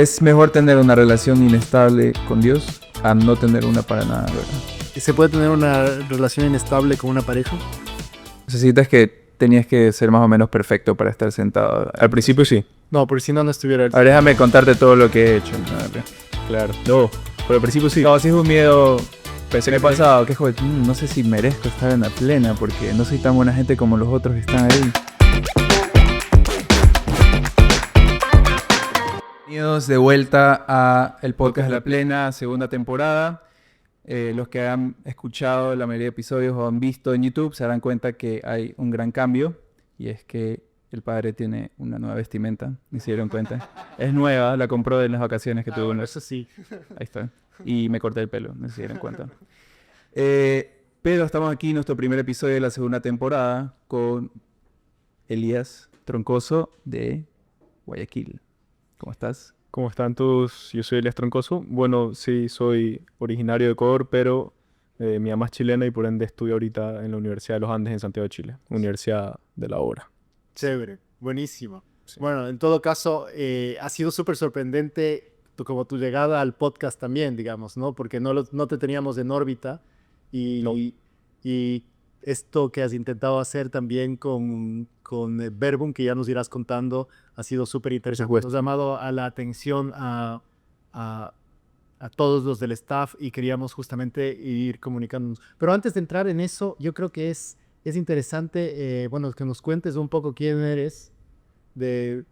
Es mejor tener una relación inestable con Dios a no tener una para nada, ¿verdad? ¿Se puede tener una relación inestable con una pareja? Necesitas que tenías que ser más o menos perfecto para estar sentado. Al principio sí. No, porque si no, no estuviera... Ahora déjame contarte todo lo que he hecho. Claro. No, pero al principio sí. No, sí es un miedo. Pensé Me he que pasado, que joder, no sé si merezco estar en la plena porque no soy tan buena gente como los otros que están ahí. Bienvenidos de vuelta a el podcast de la plena, segunda temporada. Los que han escuchado la mayoría de episodios o han visto en YouTube se darán cuenta que hay un gran cambio y es que el padre tiene una nueva vestimenta, ni se dieron cuenta. Es nueva, la compró en las vacaciones que tuvo. Bueno, eso sí. Ahí está. Y me corté el pelo, no sé si dieron cuenta. Pero estamos aquí en nuestro primer episodio de la segunda temporada con Elías Troncoso de Guayaquil. ¿Cómo estás? ¿Cómo están todos? Yo soy Elías Troncoso. Bueno, sí, soy originario de Ecuador, pero mi mamá es chilena y por ende estudio ahorita en la Universidad de los Andes en Santiago de Chile. Universidad de la Obra. Chévere, buenísimo. Sí. Bueno, en todo caso, ha sido súper sorprendente como tu llegada al podcast también, digamos, ¿no? Porque no te teníamos en órbita y, No. y esto que has intentado hacer también con Verbum, que ya nos irás contando, ha sido súper interesante. supuesto. Nos ha llamado a la atención a todos los del staff y queríamos justamente ir comunicándonos. Pero antes de entrar en eso, yo creo que es interesante, bueno, que nos cuentes un poco quién eres,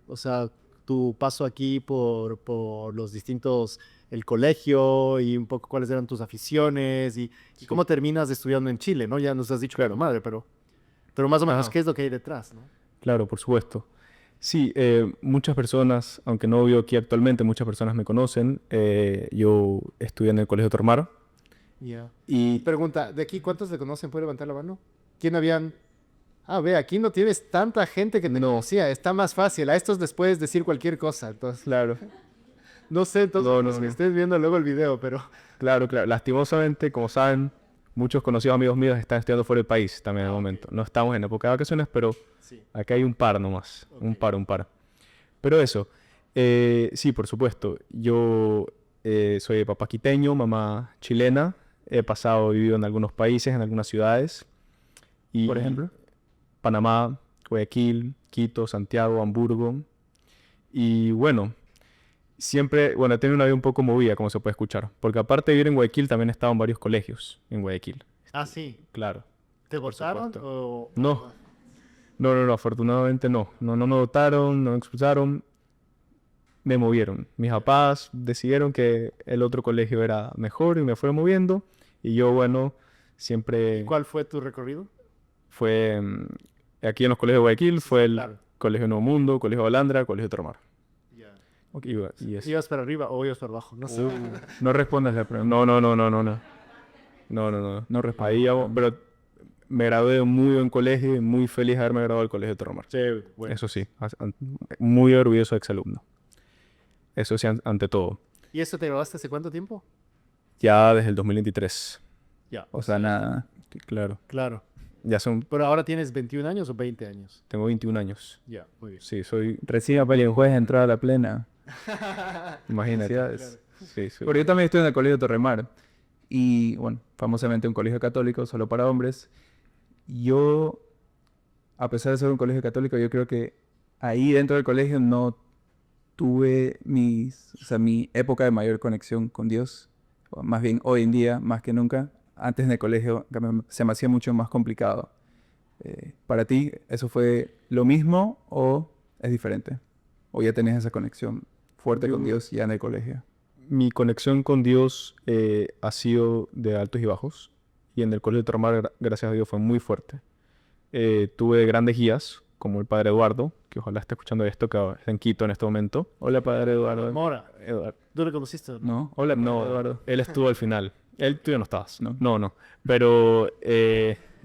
o sea, tu paso aquí por los distintos, el colegio y un poco cuáles eran tus aficiones y cómo terminas estudiando en Chile, ¿no? Ya nos has dicho, claro, madre, pero más o menos, Ajá. ¿qué es lo que hay detrás, no? Claro, por supuesto. Sí, muchas personas, aunque no vivo aquí actualmente, muchas personas me conocen. Yo estudié en el Colegio Tormar. Ya. Y Pregunta, ¿de aquí cuántos te conocen? ¿Puede levantar la mano? ¿Quién habían? Ah, ve, aquí no tienes tanta gente que te conocía, está más fácil. A estos les puedes decir cualquier cosa, entonces. claro, No sé, entonces, No, los no, que no. estés viendo luego el video, pero... claro. Lastimosamente, como saben, muchos conocidos amigos míos están estudiando fuera del país también en el momento. No estamos en época de vacaciones, pero Sí. acá hay un par nomás. Ok. Un par. Pero eso, sí, por supuesto. Yo soy de papá quiteño, mamá chilena. He vivido en algunos países, en algunas ciudades. Y Por ejemplo. Panamá, Guayaquil, Quito, Santiago, Hamburgo. Y bueno, he tenido una vida un poco movida, como se puede escuchar. Porque aparte de vivir en Guayaquil, también he estado en varios colegios en Guayaquil. Ah, sí. Claro. ¿Te votaron supuesto. o...? No. No, afortunadamente no. No me votaron, no me expulsaron. Me movieron. Mis papás decidieron que el otro colegio era mejor y me fueron moviendo. Y yo, bueno, siempre ¿Cuál fue tu recorrido? fue aquí en los colegios de Guayaquil, fue el Claro. Colegio Nuevo Mundo, Colegio Balandra, Colegio Tormar. Ya. Y eso. ¿Ibas para arriba o ibas para abajo? No sé. No respondas la pregunta. No respondo. Ahí hago, pero me gradué de un muy buen colegio y muy feliz de haberme graduado del Colegio Tormar. Sí, bueno. Eso sí, muy orgulloso de exalumno. Eso sí, ante todo. ¿Y eso te grabaste hace cuánto tiempo? Ya desde el 2023. Ya. O sea, nada. Claro. Claro. Ya ¿Pero ahora tienes 21 años o 20 años? tengo 21 años. Ya, muy bien. Sí, soy, Recién apenas un juez entró a la plena. imagínate. Felicidades. Sí, sí. Pero yo también estoy en el Colegio Torremar. Y bueno, famosamente un colegio católico, solo para hombres. Yo, a pesar de ser un colegio católico, yo creo que ahí dentro del colegio no tuve mi época de mayor conexión con Dios. O más bien hoy en día, más que nunca. Antes en el colegio se me hacía mucho más complicado. ¿Para ti eso fue lo mismo o es diferente? ¿O ya tenías esa conexión fuerte con Dios ya en el colegio? Mi conexión con Dios ha sido de altos y bajos. Y en el Colegio de Tormar, gracias a Dios, fue muy fuerte. Tuve grandes guías, como el padre Eduardo, que ojalá esté escuchando esto, que está en Quito en este momento. Hola, padre Eduardo. Mora, Eduardo. ¿tú le conociste? ¿No? Hola, No, no, Eduardo. él estuvo al final. Tú ya no estabas. No. No. Pero,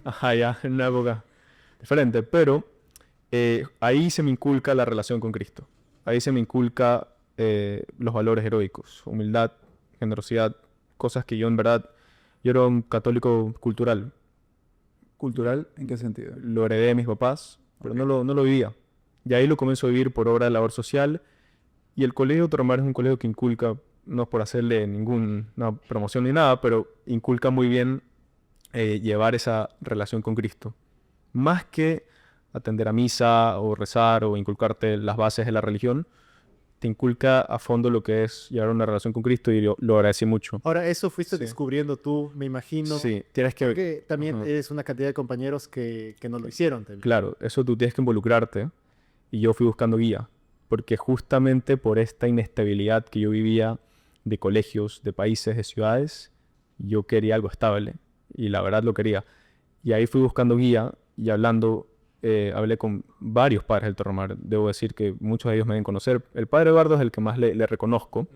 ajá, ya, en una época diferente. Pero ahí se me inculca la relación con Cristo. Ahí se me inculca los valores heroicos, humildad, generosidad, cosas que yo en verdad, yo era un católico cultural. ¿Cultural? ¿En qué sentido? Lo heredé de mis papás, pero no lo vivía. Y ahí lo comienzo a vivir por obra de labor social Y el colegio Toromar es un colegio que inculca, no es por hacerle ninguna promoción ni nada, pero inculca muy bien llevar esa relación con Cristo. Más que atender a misa o rezar o inculcarte las bases de la religión, te inculca a fondo lo que es llevar una relación con Cristo y lo agradecí mucho. Ahora, eso fuiste Sí. descubriendo tú, me imagino. Sí, tienes que... Porque también Ajá. eres una cantidad de compañeros que no lo hicieron también. Claro, eso tú tienes que involucrarte. Y yo fui buscando guía, porque justamente por esta inestabilidad que yo vivía de colegios, de países, de ciudades, yo quería algo estable. Y la verdad lo quería. Y ahí fui buscando guía y hablé con varios padres del Torromar. Debo decir que muchos de ellos me deben conocer. El padre Eduardo es el que más le reconozco,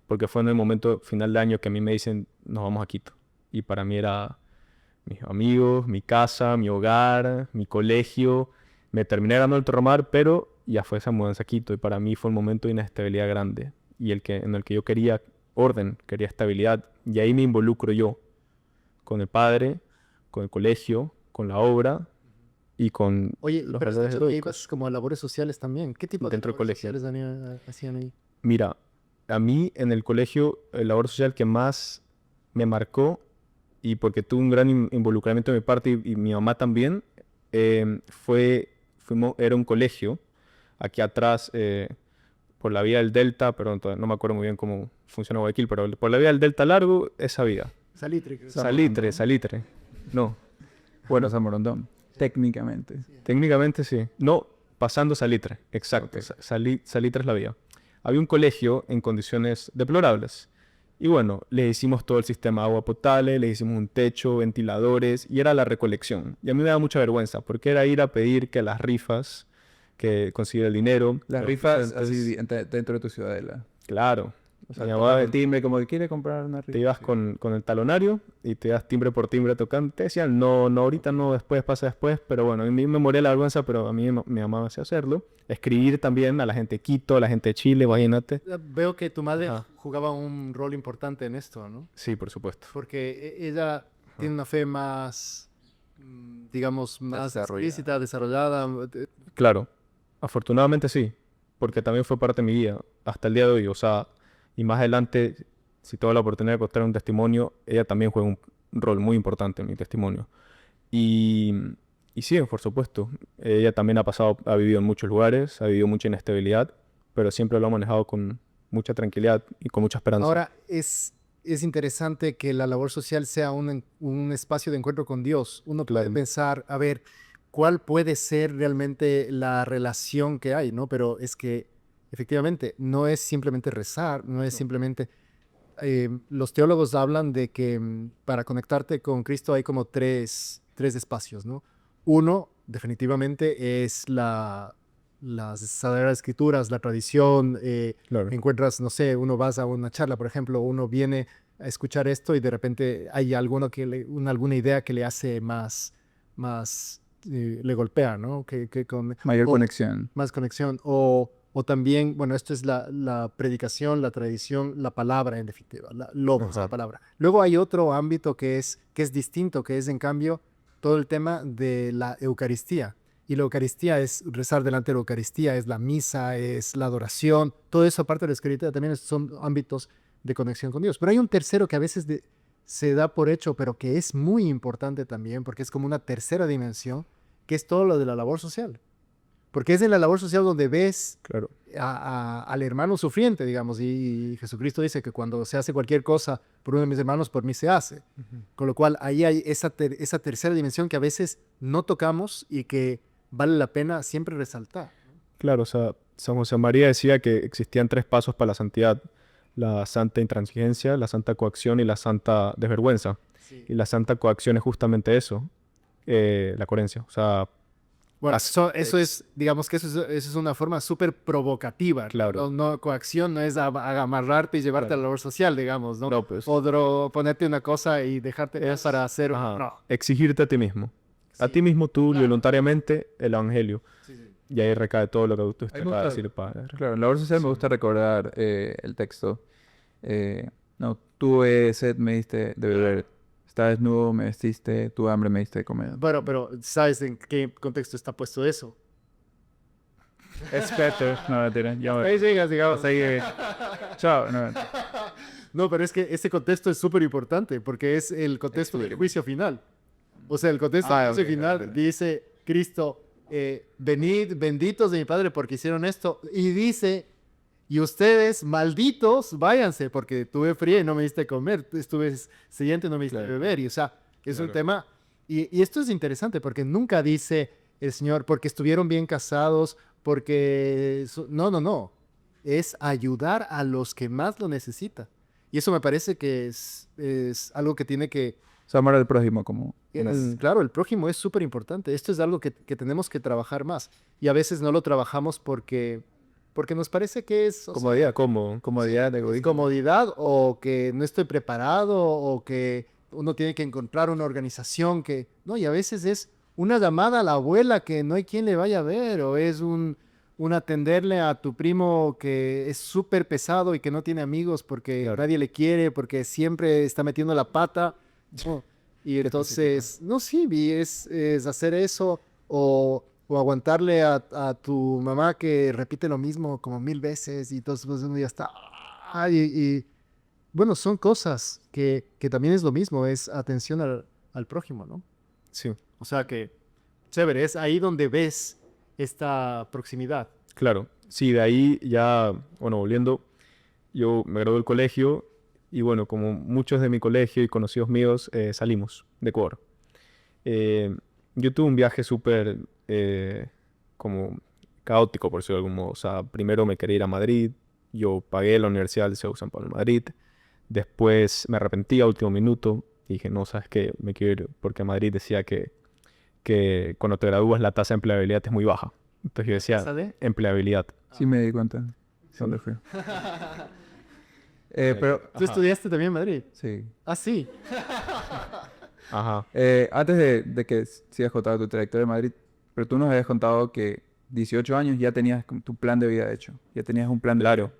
porque fue en el momento final de año que a mí me dicen, nos vamos a Quito. Y para mí era mis amigos, mi casa, mi hogar, mi colegio. Me terminé ganando el Torromar, pero ya fue esa mudanza a Quito. Y para mí fue un momento de inestabilidad grande. Y en el que yo quería orden, quería estabilidad. Y ahí me involucro yo, con el padre, con el colegio, con la obra y con Oye, los pero has valores dicho que heroicos. ibas como a labores sociales también. ¿Qué tipo de Dentro del labores colegio. sociales hacían ahí? Mira, a mí en el colegio, el labor social que más me marcó, y porque tuve un gran involucramiento de mi parte y mi mamá también, era un colegio aquí atrás, por la vía del Delta, pero no me acuerdo muy bien cómo funciona Guayaquil, pero por la vía del Delta largo, esa vía. Salitre, creo. Salitre. No, Bueno, San Morondón, técnicamente. técnicamente sí. No, pasando Salitre, exacto. Ok. Salitre es la vía. Había un colegio en condiciones deplorables. Y bueno, le hicimos todo el sistema de agua potable, le hicimos un techo, ventiladores, y era la recolección. Y a mí me da mucha vergüenza, porque era ir a pedir que las rifas, que conseguir el dinero. Las los rifas presentes. así dentro de tu ciudadela. Claro. O sea, Mi tocaba mamá el timbre como que quiere comprar una rifa. te ibas Sí. con el talonario y te ibas timbre por timbre tocando. Te decían, no, no, ahorita no, después, pasa después. Pero bueno, a mí me moría la vergüenza, pero a mí mi mamá me hacía hacerlo. Escribir también a la gente de Quito, a la gente de Chile, imagínate. Veo que tu madre Ajá. jugaba un rol importante en esto, ¿no? Sí, por supuesto. Porque ella tiene una fe más, digamos, más Desarrollada. explícita, desarrollada. Claro, afortunadamente sí, porque también fue parte de mi vida hasta el día de hoy. O sea, y más adelante, si tuve la oportunidad de contar un testimonio, ella también juega un rol muy importante en mi testimonio. Y, y sí, por supuesto, ella también ha vivido en muchos lugares, ha vivido mucha inestabilidad, pero siempre lo ha manejado con mucha tranquilidad y con mucha esperanza. Ahora, es interesante que la labor social sea un espacio de encuentro con Dios. Uno puede Claro. pensar, a ver, ¿cuál puede ser realmente la relación que hay, ¿no? Pero es que, efectivamente, no es simplemente rezar, no es simplemente... los teólogos hablan de que para conectarte con Cristo hay como tres espacios, ¿no? Uno, definitivamente, es las Sagradas Escrituras, la tradición. Claro. Encuentras, no sé, uno vas a una charla, por ejemplo, uno viene a escuchar esto y de repente hay alguna idea que le hace le golpea, ¿no? Mayor o- conexión. más conexión. O también, bueno, esto es la predicación, la tradición, la palabra en definitiva, logos, la Ajá. palabra. Luego hay otro ámbito que es distinto, que es en cambio todo el tema de la Eucaristía. Y la Eucaristía es rezar delante de la Eucaristía, es la misa, es la adoración, todo eso aparte de la espiritualidad también son ámbitos de conexión con Dios. Pero hay un tercero que a veces se da por hecho, pero que es muy importante también, porque es como una tercera dimensión, que es todo lo de la labor social. Porque es en la labor social donde ves Claro. al hermano sufriente, digamos, y Jesucristo dice que cuando se hace cualquier cosa por uno de mis hermanos, por mí se hace. Con lo cual, ahí hay esa tercera dimensión que a veces no tocamos y que vale la pena siempre resaltar. Claro, o sea, San José María decía que existían 3 pasos para la santidad: la santa intransigencia, la santa coacción y la santa desvergüenza. Y la santa coacción es justamente eso, la coherencia. O sea, Bueno, As- eso es, digamos que eso es una forma súper provocativa. Claro. No, coacción no es amarrarte y llevarte Claro. a la labor social, digamos, ¿no? No, pues. O ponerte una cosa y dejarte para hacer... Ajá, No. exigirte a ti mismo. A Sí, ti mismo tú, claro. voluntariamente, el evangelio. Sí, sí. Y ahí recae todo lo que tú Ahí me acabas de gusta- decir, padre. Claro, en labor social me Sí. gusta recordar el texto. No, tuve sed, me diste de beber. Estaba desnudo, me vestiste. Tuve hambre, me diste de comer. Bueno, pero ¿sabes en qué contexto está puesto eso? Es better. No, mentira. Ya me... Ahí sigas, digamos. Chao. No, No, pero es que ese contexto es súper importante porque es el contexto del juicio final. O sea, el contexto del juicio final dice, Cristo, venid, benditos de mi Padre porque hicieron esto. Y dice, y ustedes, malditos, váyanse porque tuve frío y no me diste comer. Estuve sediento y no me diste beber. Y o sea, es un tema... Y esto es interesante porque nunca dice el Señor porque estuvieron bien casados, porque... No. Es ayudar a los que más lo necesitan. Y eso me parece que es algo que tiene que... o sea, amar al prójimo como... Claro, el prójimo es súper importante. Esto es algo que tenemos que trabajar más. Y a veces no lo trabajamos porque nos parece que es o sea, Comodidad, ¿cómo? comodidad, egoísmo. comodidad o que no estoy preparado o que uno tiene que encontrar una organización que... No, y a veces es una llamada a la abuela que no hay quien le vaya a ver o es un atenderle a tu primo que es súper pesado y que no tiene amigos porque nadie le quiere, porque siempre está metiendo la pata. No. Y entonces, no, sí, es hacer eso o aguantarle a tu mamá que repite lo mismo como 1000 veces y entonces pues, uno ya está... bueno, son cosas que también es lo mismo, es atención al prójimo, ¿no? Sí, O sea que, chévere, es ahí donde ves esta proximidad. claro. Sí, de ahí ya, bueno, volviendo, yo me gradué del colegio y bueno, como muchos de mi colegio y conocidos míos, salimos de Ecuador. Yo tuve un viaje súper como caótico, por decirlo de algún modo. O sea, primero me quería ir a Madrid, yo pagué la Universidad del CEU San Pablo en Madrid, después me arrepentí a último minuto y dije, no, ¿sabes qué? Me quiero ir porque Madrid decía que cuando te gradúas la tasa de empleabilidad es muy baja. Entonces yo decía, ¿Tasa de? empleabilidad. Sí me di cuenta. ¿Dónde fui? Pero... ¿Tú estudiaste también en Madrid? Sí. Ah, sí. Ajá. Antes de que sigas contando tu trayectoria en Madrid, pero tú nos habías contado que 18 años ya tenías como tu plan de vida hecho. Ya tenías un plan de vida. Claro.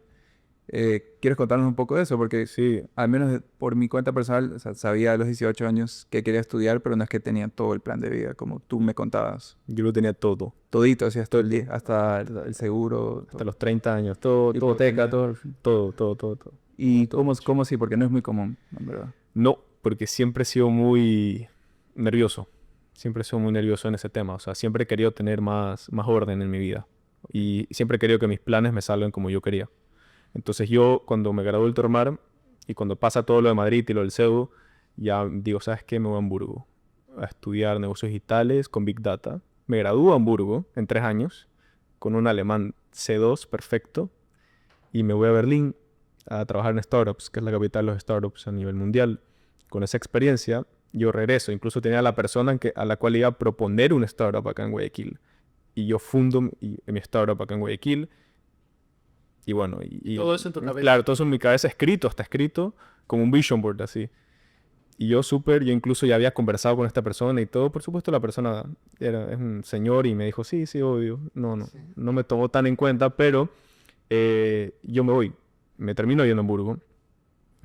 ¿Quieres contarnos un poco de eso? Porque Sí, al menos por mi cuenta personal, o sea, sabía a los 18 años que quería estudiar, pero no es que tenía todo el plan de vida, como tú me contabas. yo lo tenía todo. Todito, hacías todo el día, hasta el seguro. Hasta los 30 años, todo, todo, Hipoteca, todo. Todo. ¿Y cómo sí? Porque no es muy común, en verdad. No, porque siempre he sido muy nervioso. Siempre he sido muy nervioso en ese tema. O sea, siempre he querido tener más orden en mi vida. Y siempre he querido que mis planes me salgan como yo quería. Entonces yo, cuando me gradué del Tormar y cuando pasa todo lo de Madrid y lo del CEU, ya digo, ¿sabes qué? Me voy a Hamburgo a estudiar negocios digitales con Big Data. Me gradúo a Hamburgo en 3 años con un alemán C2 perfecto y me voy a Berlín a trabajar en startups, que es la capital de los startups a nivel mundial. Con esa experiencia, yo regreso. Incluso tenía a la persona a la cual iba a proponer un startup acá en Guayaquil. Y yo fundo mi startup acá en Guayaquil. Y bueno, Todo eso en tu cabeza. Claro, todo eso en mi cabeza escrito, está escrito como un vision board así. Y yo yo incluso ya había conversado con esta persona y todo. Por supuesto, la persona es un señor y me dijo, sí, obvio. No me tomó tan en cuenta, pero yo me voy. Me termino yendo a Hamburgo.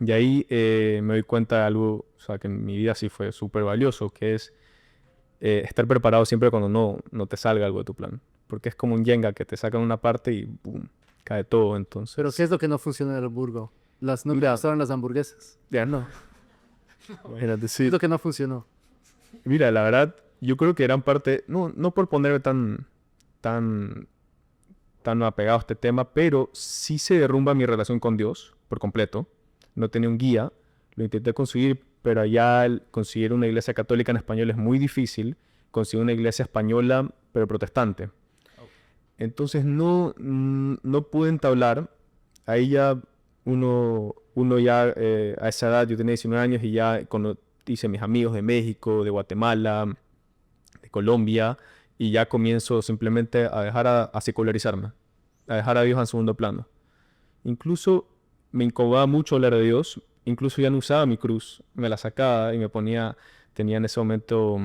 Y ahí me doy cuenta de algo, o sea, que en mi vida sí fue súper valioso, que es estar preparado siempre cuando no te salga algo de tu plan. Porque es como un Jenga que te sacan una parte y boom, cae todo. Entonces, Pero ¿qué es lo que no funciona en el Hamburgo? No te gustaron las hamburguesas. ya no. Imagínate, ¿Qué sí. es lo que no funcionó? Mira, la verdad, yo creo que eran parte, no por ponerme tan apegado a este tema, pero sí se derrumba mi relación con Dios por completo. No tenía un guía, lo intenté conseguir, pero allá conseguir una iglesia católica en español es muy difícil. Conseguir una iglesia española, pero protestante. Entonces no pude entablar. Ahí ya uno ya a esa edad, yo tenía 19 años y ya hice mis amigos de México, de Guatemala, de Colombia, y ya comienzo simplemente a dejar a secularizarme, a dejar a Dios en segundo plano. Incluso me incomodaba mucho hablar de Dios, incluso ya no usaba mi cruz, me la sacaba y tenía en ese momento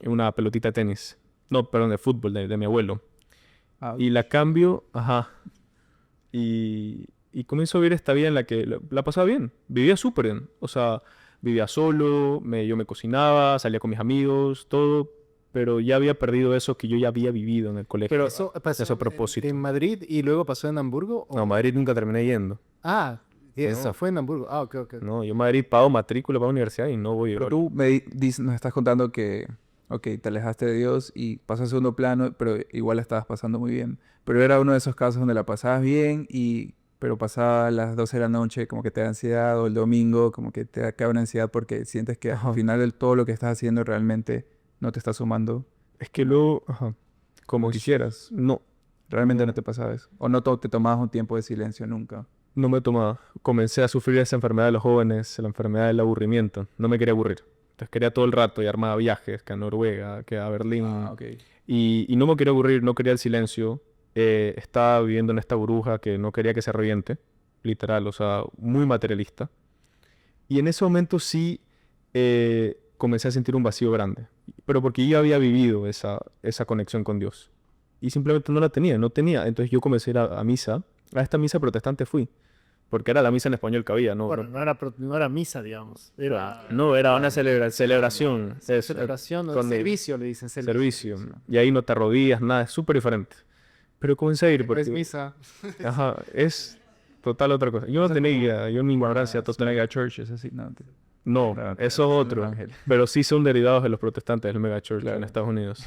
una pelotita de tenis, no, perdón, de fútbol, de mi abuelo. Y la cambio, y comienzo a vivir esta vida en la que la pasaba bien, vivía súper bien, o sea, vivía solo, yo me cocinaba, salía con mis amigos, todo pero ya había perdido eso que yo ya había vivido en el colegio. Pero eso pasó Ese propósito. en Madrid y luego pasó en Hamburgo. ¿O? No, Madrid nunca terminé yendo. Ah, y No. eso fue en Hamburgo. Ah, ok, ok. No, yo Madrid pago matrícula para universidad y no voy a Pero tú nos estás contando que, ok, te alejaste de Dios y pasó a segundo plano, pero igual la estabas pasando muy bien. Pero era uno de esos casos donde la pasabas bien pero pasaba las 12 de la noche, como que te da ansiedad, o el domingo, como que te acaba una ansiedad porque sientes que al final de todo lo que estás haciendo realmente no te está sumando Es que luego, ajá, como quisieras. no, Realmente no te pasaba eso. O no te tomabas un tiempo de silencio nunca. no me tomaba. Comencé a sufrir esa enfermedad de los jóvenes, la enfermedad del aburrimiento. No me quería aburrir. Entonces quería todo el rato y armaba viajes, que a Noruega, que a Berlín. Ok. Y no me quería aburrir, no quería el silencio. Estaba viviendo en esta burbuja que no quería que se reviente, literal, o sea, muy materialista. Y en ese momento sí comencé a sentir un vacío grande, pero porque yo había vivido esa conexión con Dios. Y simplemente no la tenía, no tenía. Entonces yo comencé a ir a misa. A esta misa protestante fui, porque era la misa en español que había, ¿no? Bueno, no era misa, digamos. Era No, era una celebración. celebración, con el servicio, le dicen servicio. Y ahí no te arrodillas, nada, es súper diferente. Pero comencé a ir No es porque... misa. Ajá, es total otra cosa. Yo no tenía idea, yo en mi ignorancia total. Mega churches, así, no. No, Claro, eso es otro. evangelio. Pero sí son derivados de los protestantes del megachurch Claro. en Estados Unidos.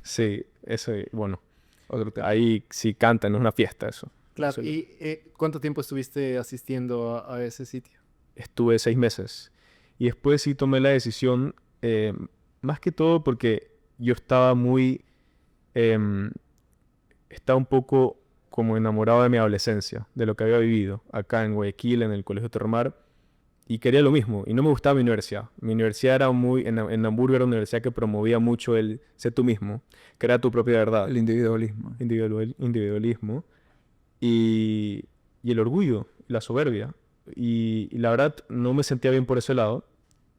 Sí, eso, bueno, Otro tema. ahí sí cantan, es una fiesta eso. Claro, Eso- ¿y cuánto tiempo estuviste asistiendo a ese sitio? Estuve 6 meses. Y después sí tomé la decisión, más que todo porque yo estaba estaba un poco como enamorado de mi adolescencia, de lo que había vivido acá en Guayaquil, en el Colegio Termar, y quería lo mismo. Y no me gustaba mi universidad. Mi universidad era en Hamburgo era una universidad que promovía mucho el ser tú mismo, crear tu propia verdad, El individualismo. individualismo y el orgullo, la soberbia. Y la verdad no me sentía bien por ese lado.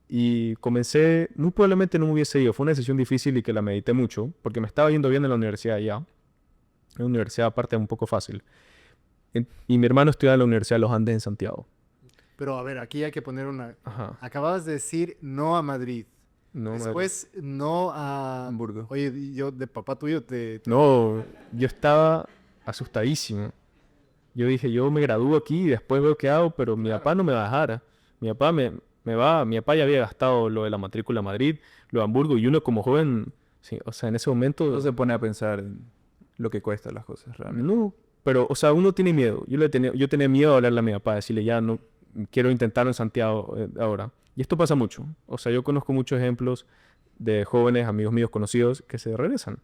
Y comencé, muy probablemente no me hubiese ido. Fue una decisión difícil y que la medité mucho, porque me estaba yendo bien en la universidad ya. En una universidad aparte un poco fácil. Y mi hermano estudia en la Universidad de los Andes en Santiago. Pero a ver, aquí hay que poner una... Ajá. Acababas de decir no a Madrid. No, Después no a... Hamburgo. Oye, yo de papá tuyo no, yo estaba asustadísimo. Yo dije, yo me gradúo aquí y después veo qué hago, pero mi papá no me va a dejar. Mi papá mi papá ya había gastado lo de la matrícula a Madrid, lo de Hamburgo, y uno como joven, sí, o sea, en ese momento, No se pone a pensar en lo que cuestan las cosas realmente. no, pero, o sea, uno tiene miedo. Yo tenía miedo de hablarle a mi papá, decirle, ya no, quiero intentarlo en Santiago ahora. Y esto pasa mucho. O sea, yo conozco muchos ejemplos de jóvenes, amigos míos conocidos, que se regresan.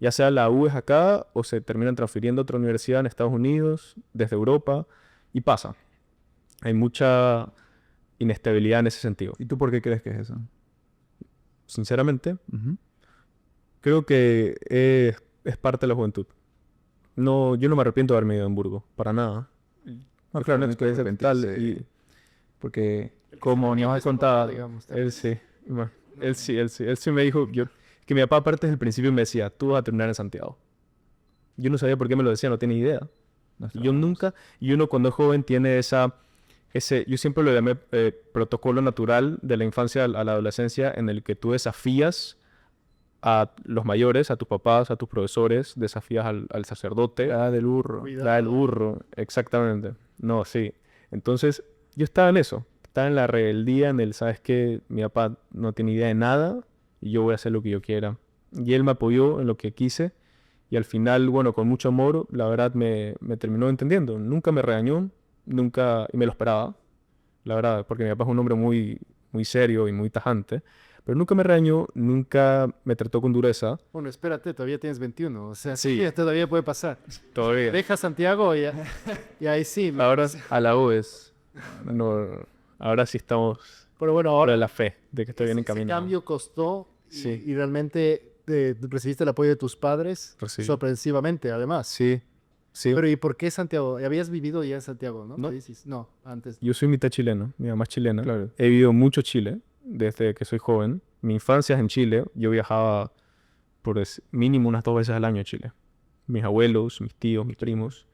Ya sea la U es acá o se terminan transfiriendo a otra universidad en Estados Unidos, desde Europa, y pasa. Hay mucha inestabilidad en ese sentido. ¿Y tú por qué crees que es eso? Sinceramente, Ujú. creo que es parte de la juventud. No, yo no me arrepiento de haberme ido a Hamburgo, para nada. No, Fue claro, una no hay que experiencia arrepentirse, brutal y porque como ni has contado, digamos. él sí, bueno, él sí me dijo que mi papá aparte desde el principio me decía, tú vas a terminar en Santiago. Yo no sabía por qué me lo decía, no tenía idea. Y yo nunca, y uno cuando es joven tiene yo siempre lo llamé protocolo natural de la infancia a la adolescencia en el que tú desafías a los mayores, a tus papás, a tus profesores, desafías al sacerdote, Ah, del burro. el burro, exactamente. No, sí. Entonces, yo estaba en eso, estaba en la rebeldía, en el, ¿sabes qué? Mi papá no tiene idea de nada y yo voy a hacer lo que yo quiera. Y él me apoyó en lo que quise y al final, bueno, con mucho amor, la verdad me terminó entendiendo. Nunca me regañó, nunca, y me lo esperaba, la verdad, porque mi papá es un hombre muy, muy serio y muy tajante, pero nunca me regañó, nunca me trató con dureza. Bueno, espérate, todavía tienes 21. O sea, Sí. sí, todavía puede pasar. Todavía. Deja Santiago y ahí sí. Ahora a la U es. No, ahora sí estamos Pero bueno, ahora ahora de la fe de que estoy bien ese encaminado. cambio costó Sí. y realmente recibiste el apoyo de tus padres Recibí. sorpresivamente, además. Sí, sí. Pero ¿y por qué Santiago? Habías vivido ya en Santiago, ¿no? No. ¿Qué dices? No, antes. Yo soy mitad chileno, mi mamá es chilena. Claro. He vivido mucho Chile desde que soy joven. Mi infancia es en Chile. Yo viajaba por mínimo unas 2 veces al año a Chile. Mis abuelos, mis tíos, mis primos.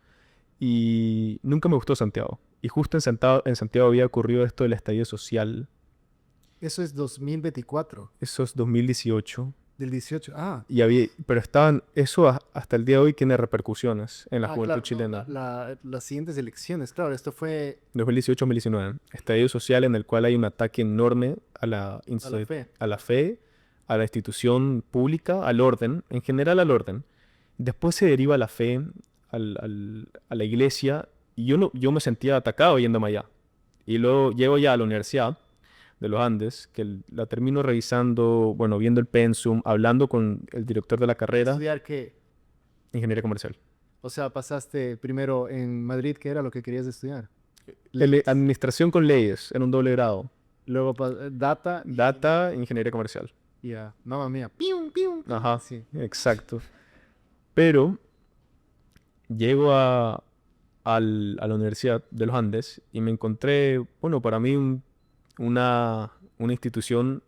Y nunca me gustó Santiago. Y justo en Santiago había ocurrido esto del estallido social. Eso es 2024. Eso es 2018. Del 18. Ah, pero hasta el día de hoy tiene repercusiones en la juventud claro, no, chilena. las siguientes elecciones, claro, esto fue 2018-2019. Estallido social en el cual hay un ataque enorme a la fe. a la fe, a la institución pública, al orden, en general al orden. Después se deriva la fe a la iglesia y yo me sentía atacado yéndome allá. Y luego llego ya a la Universidad de los Andes, que la termino revisando, bueno, viendo el pensum, hablando con el director de la carrera, ¿Estudiar qué? ingeniería comercial. O sea, pasaste primero en Madrid, ¿qué era lo que querías estudiar? Administración con leyes, en un doble grado. Luego data. Data, ingeniería comercial. Ya, mamma mía. ¡Pium, pium! Ajá, Sí. exacto. Pero llego a la Universidad de los Andes y me encontré, bueno, para mí una institución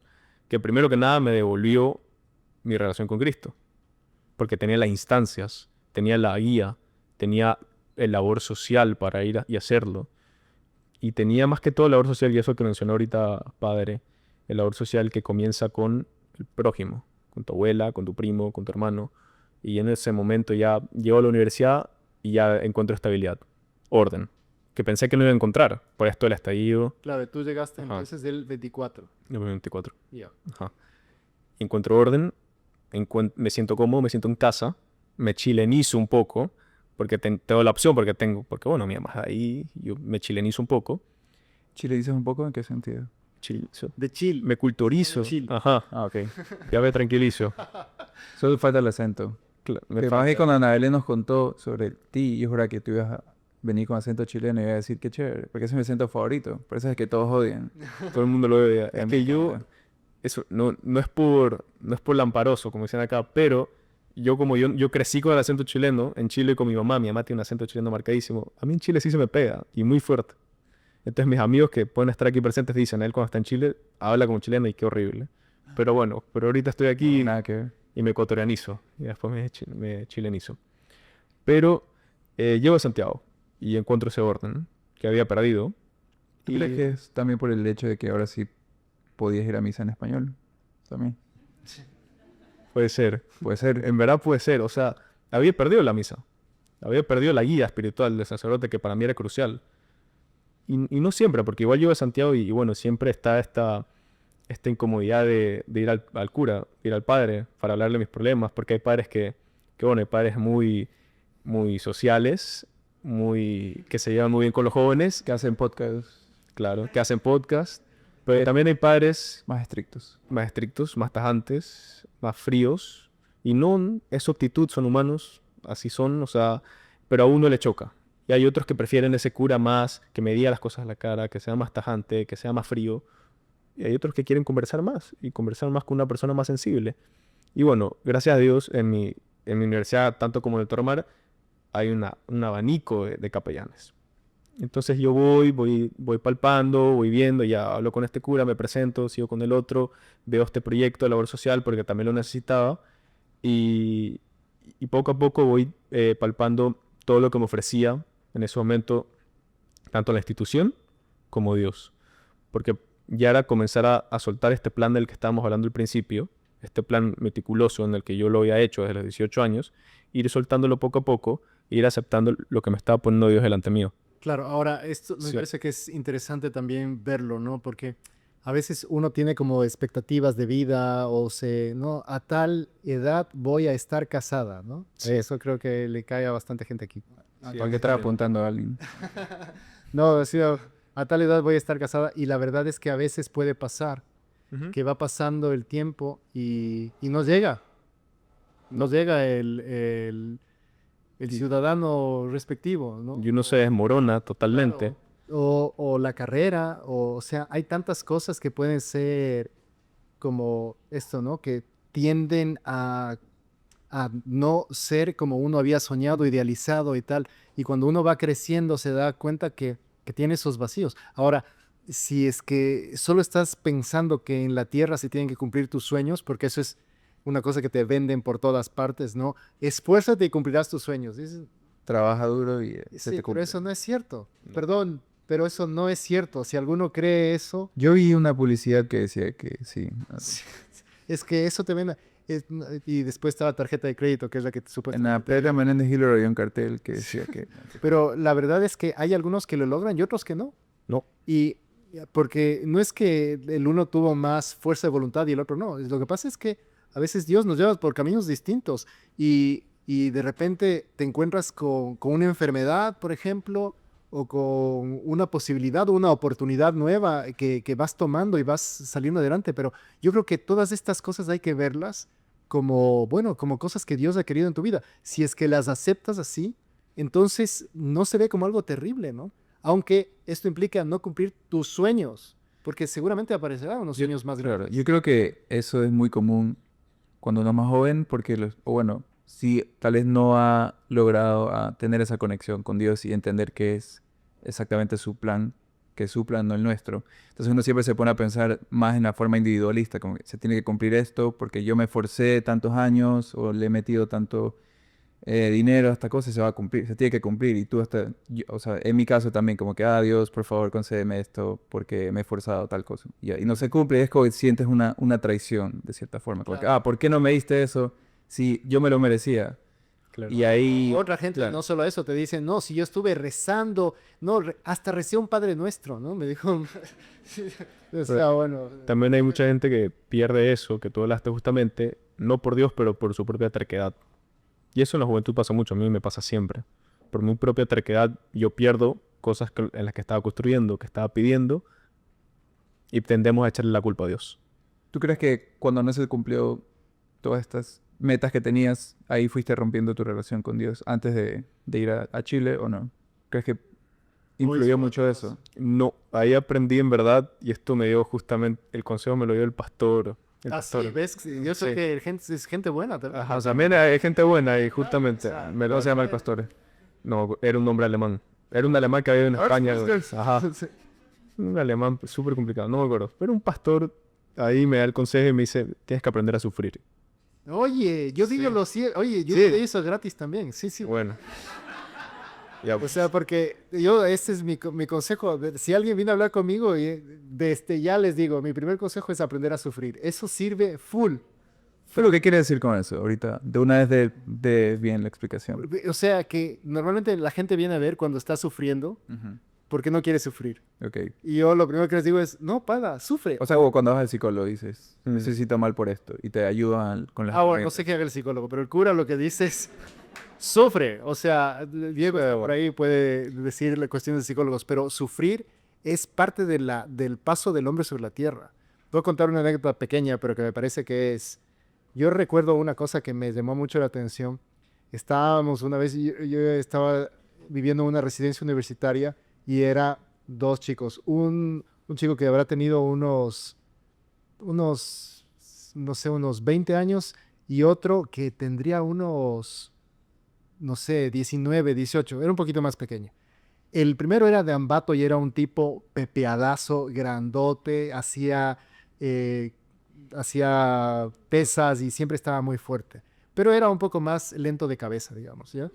que primero que nada me devolvió mi relación con Cristo, porque tenía las instancias, tenía la guía, tenía el labor social para ir y hacerlo, y tenía más que todo labor social, y eso que mencionó ahorita Padre, el labor social que comienza con el prójimo, con tu abuela, con tu primo, con tu hermano, y en ese momento ya llego a la universidad y ya encuentro estabilidad, orden, que pensé que no iba a encontrar, por esto el estallido, Claro, tú llegaste Ajá. entonces del 24. 2024. Ya. Ajá. Encuentro orden, me siento cómodo, me siento en casa, me chilenizo un poco, porque tengo la opción, porque bueno, mi mamá es ahí, yo me chilenizo un poco, ¿Chile dices un poco? ¿En qué sentido? De chill. me culturizo, Chill. ajá, Ah, ok. ya me tranquilizo. Solo falta el acento. Me Que más que cuando Anabel nos contó sobre ti, yo juraba que tú ibas a venir con acento chileno y iba a decir que chévere, porque ese es mi acento favorito. Por eso es que todos odian. todo el mundo lo ve. A Es mí que me yo, encanta. eso, no es por lamparoso, como dicen acá, pero yo crecí con el acento chileno en Chile con mi mamá tiene un acento chileno marcadísimo. A mí en Chile sí se me pega, y muy fuerte. Entonces mis amigos que pueden estar aquí presentes dicen, él cuando está en Chile habla como chileno y qué horrible. Pero bueno, ahorita estoy aquí Nada que ver. y me ecuatorianizo, y después me chilenizo. Pero llego a Santiago y encuentro ese orden que había perdido. ¿Tú Y crees que es también por el hecho de que ahora sí podías ir a misa en español? También. puede ser, Puede ser. en verdad puede ser, o sea, había perdido la misa, había perdido la guía espiritual del sacerdote que para mí era crucial. Y no siempre, porque igual llego a Santiago y bueno, siempre está esta incomodidad de ir al cura, ir al padre para hablarle mis problemas, porque hay padres bueno, hay padres muy sociales, que se llevan muy bien con los jóvenes, Que hacen podcasts claro, que hacen podcast, pero también hay padres más estrictos. más estrictos, más tajantes, más fríos, y no es su actitud, son humanos, así son, o sea, pero a uno le choca. Y hay otros que prefieren ese cura más, que me diga las cosas a la cara, que sea más tajante, que sea más frío. Y hay otros que quieren conversar más, y conversar más con una persona más sensible. Y bueno, gracias a Dios, en mi universidad, tanto como en el Tormar, hay un abanico de capellanes. Entonces yo voy palpando, voy viendo, ya hablo con este cura, me presento, sigo con el otro, veo este proyecto de labor social porque también lo necesitaba y, y poco a poco voy palpando todo lo que me ofrecía en ese momento, tanto la institución como Dios. Porque ya era comenzar a soltar este plan del que estábamos hablando al principio, este plan meticuloso en el que yo lo había hecho desde los 18 años, ir soltándolo poco a poco, ir aceptando lo que me estaba poniendo Dios delante mío. Claro, ahora esto me Sí. parece que es interesante también verlo, ¿no? Porque a veces uno tiene como expectativas de vida o ¿no? A tal edad voy a estar casada, ¿no? Sí. Eso creo que le cae a bastante gente aquí. ¿Para qué estás apuntando a alguien? No, sí, a tal edad voy a estar casada y la verdad es que a veces puede pasar que va pasando el tiempo y nos llega. Nos llega el ciudadano respectivo, ¿no? Y uno se desmorona totalmente. O la carrera, o sea, hay tantas cosas que pueden ser como esto, ¿no? Que tienden a no ser como uno había soñado, idealizado y tal. Y cuando uno va creciendo se da cuenta que tiene esos vacíos. Ahora, si es que solo estás pensando que en la tierra se tienen que cumplir tus sueños, porque eso es una cosa que te venden por todas partes, ¿no? Esfuérzate y cumplirás tus sueños. Dices, Trabaja duro y se sí, te pero cumple. eso no es cierto. Perdón, pero eso no es cierto. Si alguno cree eso, Yo vi una publicidad que decía que sí. es que eso te vende. Y después está la tarjeta de crédito, que es la que En supuestamente... la Pedra Menéndez Hiller había un cartel que decía que... Pero la verdad es que hay algunos que lo logran y otros que no. No. Y porque no es que el uno tuvo más fuerza de voluntad y el otro no. Lo que pasa es que a veces Dios nos lleva por caminos distintos y de repente te encuentras con una enfermedad, por ejemplo, o con una posibilidad o una oportunidad nueva que vas tomando y vas saliendo adelante. Pero yo creo que todas estas cosas hay que verlas como, bueno, como cosas que Dios ha querido en tu vida. Si es que las aceptas así, entonces no se ve como algo terrible, ¿no? Aunque esto implica no cumplir tus sueños, porque seguramente aparecerán unos sueños más Claro, grandes. yo creo que eso es muy común cuando uno es más joven, porque, o bueno, si tal vez no ha logrado tener esa conexión con Dios y entender que es exactamente su plan, que es su plan, no el nuestro. Entonces uno siempre se pone a pensar más en la forma individualista, como que se tiene que cumplir esto porque yo me esforcé tantos años o le he metido tanto dinero a esta cosa y se va a cumplir, se tiene que cumplir. Y tú hasta, o sea, en mi caso también, como que, Dios, por favor, concédeme esto porque me he esforzado tal cosa. Y no se cumple, y es como que sientes una traición, de cierta forma. Como que, Claro. ¿por qué no me diste eso si yo me lo merecía? Claro. Y ahí, Otra gente, claro. no solo eso, te dicen, no, si yo estuve rezando, no, hasta recé un Padre Nuestro, ¿no? Me dijo, o sea, bueno, También hay mucha gente que pierde eso, que tú hablaste justamente, no por Dios, pero por su propia terquedad. Y eso en la juventud pasa mucho, a mí me pasa siempre. Por mi propia terquedad yo pierdo cosas en las que estaba construyendo, que estaba pidiendo, y tendemos a echarle la culpa a Dios. ¿Tú crees que cuando no se cumplió todas estas metas que tenías, ahí fuiste rompiendo tu relación con Dios antes de ir a Chile o no? ¿Crees que influyó mucho eso? No, ahí aprendí en verdad, y esto me dio justamente, el consejo me lo dio el pastor. El así, pastor. ¿ves? Yo sé Sí. que es gente buena también. Ajá, o sea, también hay gente buena y justamente me ¿Cómo lo se llama el pastor? No, era un hombre alemán. Era un alemán que había en España. Ajá. Sí. Un alemán súper complicado, no me acuerdo. Pero un pastor ahí me da el consejo y me dice, tienes que aprender a sufrir. Oye, yo digo oye, yo Sí. te hizo gratis también, sí, sí. Bueno. Ya, O pues. sea, porque yo, este es mi consejo. Si alguien viene a hablar conmigo, ya les digo, mi primer consejo es aprender a sufrir. Eso sirve full. ¿Pero qué quiere decir con eso? Ahorita, de una vez de bien la explicación. O sea, que normalmente la gente viene a ver cuando está sufriendo Ujú. porque no quiere sufrir. Ok. Y yo lo primero que les digo es, no, sufre. O sea, o cuando vas al psicólogo dices, necesito mal por esto, y te ayudan con las Bueno, no herramientas. sé qué haga el psicólogo, pero el cura lo que dice es, sufre. O sea, Diego por ahí puede decirle cuestiones de psicólogos, pero sufrir es parte del paso del hombre sobre la tierra. Voy a contar una anécdota pequeña, pero que me parece que es... Yo recuerdo una cosa que me llamó mucho la atención. Estábamos una vez, yo estaba viviendo en una residencia universitaria y era dos chicos. Un chico que habrá tenido unos, no sé, unos 20 años y otro que tendría unos, no sé, 19, 18. Era un poquito más pequeño. El primero era de Ambato y era un tipo pepeadazo, grandote, hacía pesas y siempre estaba muy fuerte. Pero era un poco más lento de cabeza, digamos, ¿ya?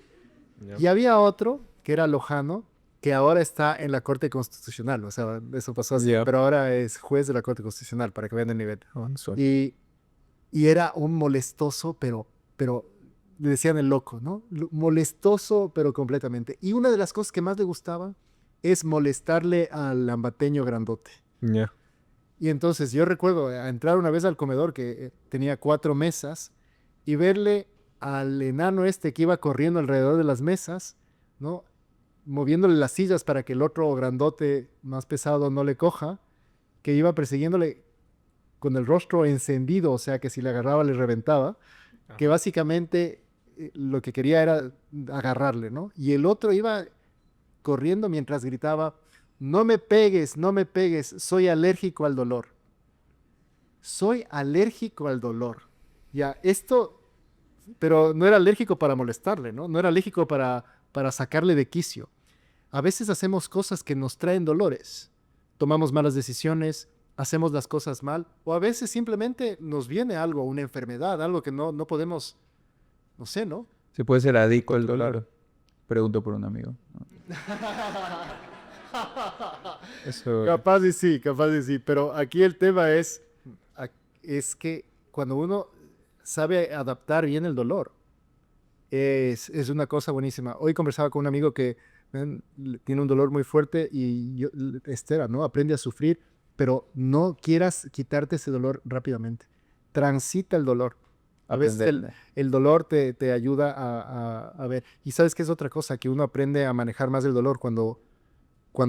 Ya. Y había otro que era Lojano, que ahora está en la Corte Constitucional, o sea, eso pasó así, Ya. pero ahora es juez de la Corte Constitucional, para que vean el nivel. Ah, suave. Y era un molestoso, pero le decían el loco, ¿no? Molestoso, pero completamente. Y una de las cosas que más le gustaba es molestarle al ambateño grandote. Ya. Y entonces yo recuerdo entrar una vez al comedor que tenía 4 mesas y verle al enano este que iba corriendo alrededor de las mesas, ¿no? Moviéndole las sillas para que el otro grandote más pesado no le coja, que iba persiguiéndole con el rostro encendido, o sea que si le agarraba le reventaba, que básicamente lo que quería era agarrarle, ¿no? Y el otro iba corriendo mientras gritaba, no me pegues, no me pegues, soy alérgico al dolor. Soy alérgico al dolor. Ya, esto, pero no era alérgico para molestarle, ¿no? No era alérgico para sacarle de quicio. A veces hacemos cosas que nos traen dolores. Tomamos malas decisiones, hacemos las cosas mal, o a veces simplemente nos viene algo, una enfermedad, algo que no podemos, no sé, ¿no? ¿Se puede ser adicto al dólar? Pregunto por un amigo. ¿No? Eso. Capaz de sí, pero aquí el tema es que cuando uno sabe adaptar bien el dolor. Es una cosa buenísima. Hoy conversaba con un amigo que tiene un dolor muy fuerte y Esther, ¿no? Aprende a sufrir, pero no quieras quitarte ese dolor rápidamente. Transita el dolor. A veces el dolor te ayuda a ver. Y sabes que es otra cosa, que uno aprende a manejar más el dolor cuando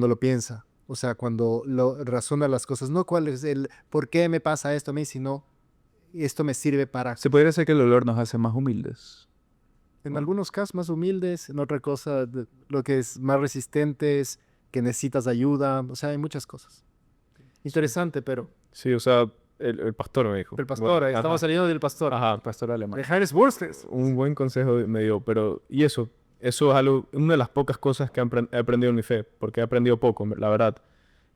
lo piensa. O sea, cuando lo razona las cosas. No cuál es por qué me pasa esto a mí, sino esto me sirve para... Se podría decir que el dolor nos hace más humildes. En algunos casos más humildes, en otra cosa lo que es más resistentes, que necesitas ayuda. O sea, hay muchas cosas. Interesante, pero... Sí, o sea, el pastor me dijo. El pastor, Bueno, estamos ajá. saliendo del pastor. Ajá, Pastor alemán. De Heinz Wurst. un buen consejo me dio, pero y eso es algo, una de las pocas cosas que he aprendido en mi fe, porque he aprendido poco, la verdad,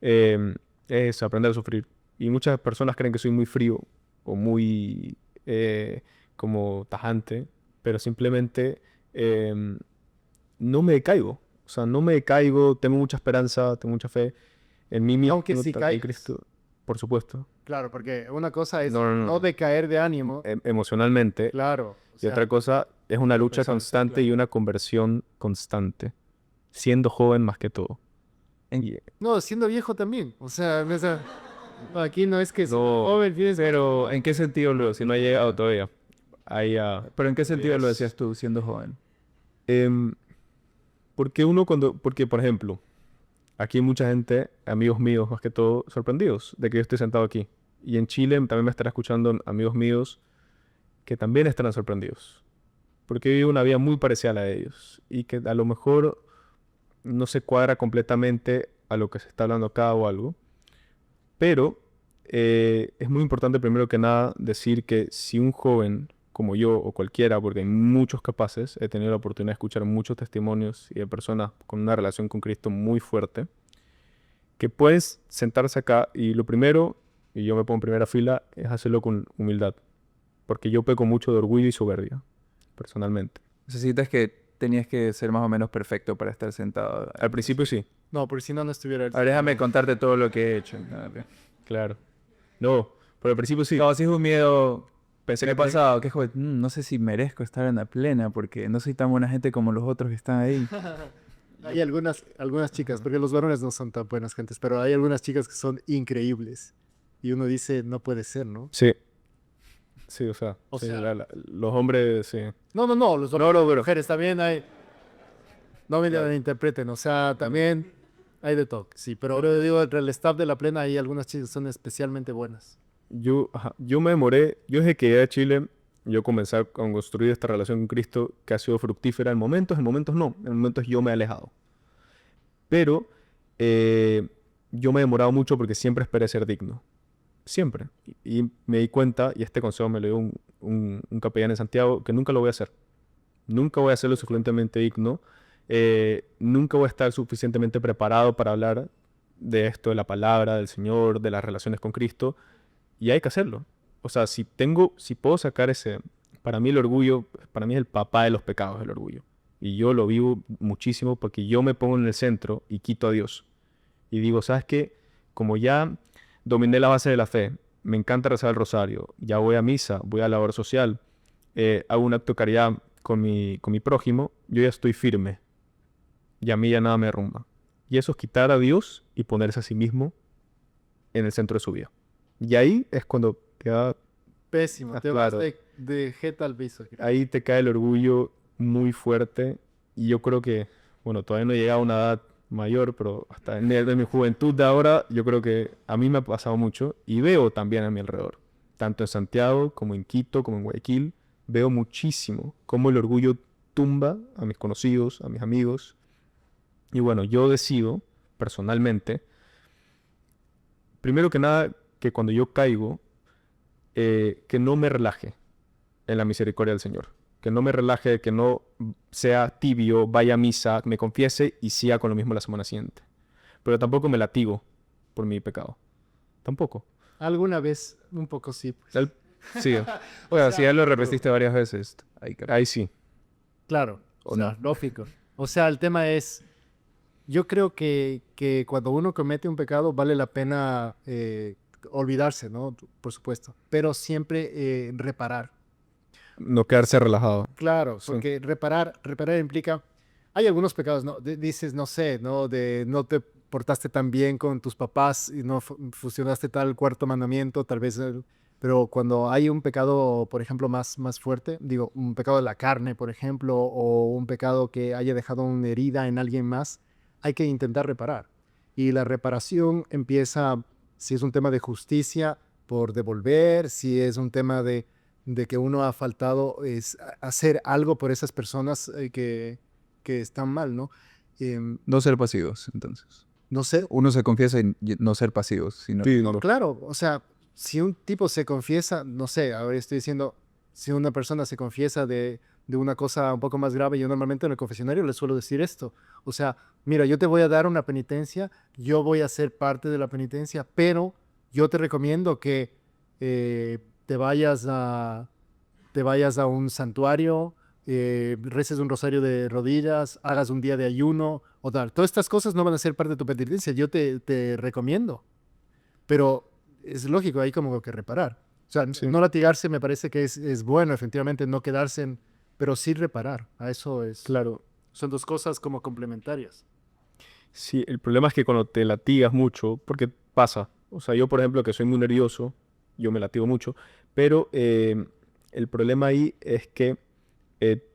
es aprender a sufrir. Y muchas personas creen que soy muy frío o muy como tajante, pero simplemente no me decaigo. O sea, no me decaigo, tengo mucha esperanza, tengo mucha fe en mí mismo, Aunque sí en caigas. Cristo, por supuesto, Claro, porque una cosa es No, no, no. no decaer de ánimo. emocionalmente. Claro. o Y sea, otra cosa es una lucha Exacto, constante claro. y una conversión constante, siendo joven más que todo. En- Y- No, siendo viejo también. No, aquí no es que No, joven, tienes... Pero, ¿en qué sentido lo si no ha llegado todavía. Ahí, ¿Pero en qué sentido lo es- decías tú siendo joven? em, porque por ejemplo, aquí hay mucha gente, amigos míos más que todo, sorprendidos de que yo esté sentado aquí. Y en Chile también me estarán escuchando amigos míos que también estarán sorprendidos. Porque yo vivo una vida muy parecida a la de ellos. Y que a lo mejor no se cuadra completamente a lo que se está hablando acá o algo. Pero es muy importante primero que nada decir que si un joven como yo o cualquiera, porque hay muchos capaces, he tenido la oportunidad de escuchar muchos testimonios y de personas con una relación con Cristo muy fuerte, que puedes sentarse acá y lo primero, y yo me pongo en primera fila, es hacerlo con humildad. Porque yo peco mucho de orgullo y soberbia, personalmente. Necesitas que tenías que ser más o menos perfecto para estar sentado. Al principio sí, No, porque si no, no estuviera... Ahora déjame contarte todo lo que he hecho. claro. No, pero al principio sí. No, sí es un miedo. Pensé Me que ha pasado que es como, no sé si merezco estar en la plena porque no soy tan buena gente como los otros que están ahí. Hay algunas chicas, porque los varones no son tan buenas gentes, pero hay algunas chicas que son increíbles. Y uno dice, no puede ser, ¿no? Sí. Sí, o sea, O sí, sea- los hombres, sí. No, los mujeres también hay... No me interpreten, o sea, también hay de todo. Sí, pero yo digo, entre el staff de la plena hay algunas chicas que son especialmente buenas. Yo me demoré, yo desde que llegué a Chile, yo comencé a construir esta relación con Cristo que ha sido fructífera en momentos no, en momentos yo me he alejado. Pero yo me he demorado mucho porque siempre esperé ser digno, siempre. Y me di cuenta, y este consejo me lo dio un capellán en Santiago, que nunca lo voy a hacer. Nunca voy a ser lo suficientemente digno, nunca voy a estar suficientemente preparado para hablar de esto, de la palabra, del Señor, de las relaciones con Cristo. Y hay que hacerlo. O sea, si puedo sacar para mí el orgullo, para mí es el papá de los pecados, el orgullo. Y yo lo vivo muchísimo porque yo me pongo en el centro y quito a Dios. Y digo, ¿sabes qué? Como ya dominé la base de la fe, me encanta rezar el rosario, ya voy a misa, voy a labor social, hago un acto de caridad con mi prójimo, yo ya estoy firme. Y a mí ya nada me derrumba. Y eso es quitar a Dios y ponerse a sí mismo en el centro de su vida. Y ahí es cuando Pésimo, Ah, te vas claro. de jeta al piso. ahí te cae el orgullo muy fuerte. Y yo creo que, bueno, todavía no he llegado a una edad mayor, pero hasta en mi juventud de ahora, yo creo que a mí me ha pasado mucho y veo también a mi alrededor, tanto en Santiago como en Quito, como en Guayaquil, veo muchísimo cómo el orgullo tumba a mis conocidos, a mis amigos. Y bueno, yo decido personalmente, primero que nada, que cuando yo caigo, que no me relaje en la misericordia del Señor. Que no me relaje, que no sea tibio, vaya a misa, me confiese y siga con lo mismo la semana siguiente. Pero tampoco me latigo por mi pecado. Tampoco. Alguna vez, un poco sí. Pues. Sí. Bueno, si ya lo repetiste varias veces. Ahí sí. Claro, ¿O o sea, lógico. O sea, el tema es, yo creo que cuando uno comete un pecado vale la pena olvidarse, ¿no? Por supuesto, pero siempre reparar. No quedarse relajado. Claro, Sí. porque reparar implica, hay algunos pecados, ¿no? Dices, no sé, ¿no? De no te portaste tan bien con tus papás y no fusionaste tal cuarto mandamiento, tal vez, pero cuando hay un pecado, por ejemplo, más fuerte, digo, un pecado de la carne, por ejemplo, o un pecado que haya dejado una herida en alguien más, hay que intentar reparar. Y la reparación empieza, si es un tema de justicia, por devolver, si es un tema de que uno ha faltado es hacer algo por esas personas que están mal, ¿no? No ser pasivos, entonces. No sé, Uno se confiesa y no ser pasivos, sino... Sí, no, claro, o sea, si un tipo se confiesa, no sé, ahora estoy diciendo, si una persona se confiesa de una cosa un poco más grave, yo normalmente en el confesionario le suelo decir esto, o sea, mira, yo te voy a dar una penitencia, yo voy a ser parte de la penitencia, pero yo te recomiendo que eh, te vayas a, te vayas a un santuario, reces un rosario de rodillas, hagas un día de ayuno o tal. Todas estas cosas no van a ser parte de tu penitencia, yo te recomiendo. Pero es lógico, hay como que reparar. O sea, Sí. no latigarse me parece que es bueno, efectivamente, no quedarse en, pero sí reparar. A eso es. claro. Son dos cosas como complementarias. Sí, el problema es que cuando te latigas mucho, porque pasa, o sea, yo por ejemplo que soy muy nervioso, yo me latigo mucho, pero el problema ahí es que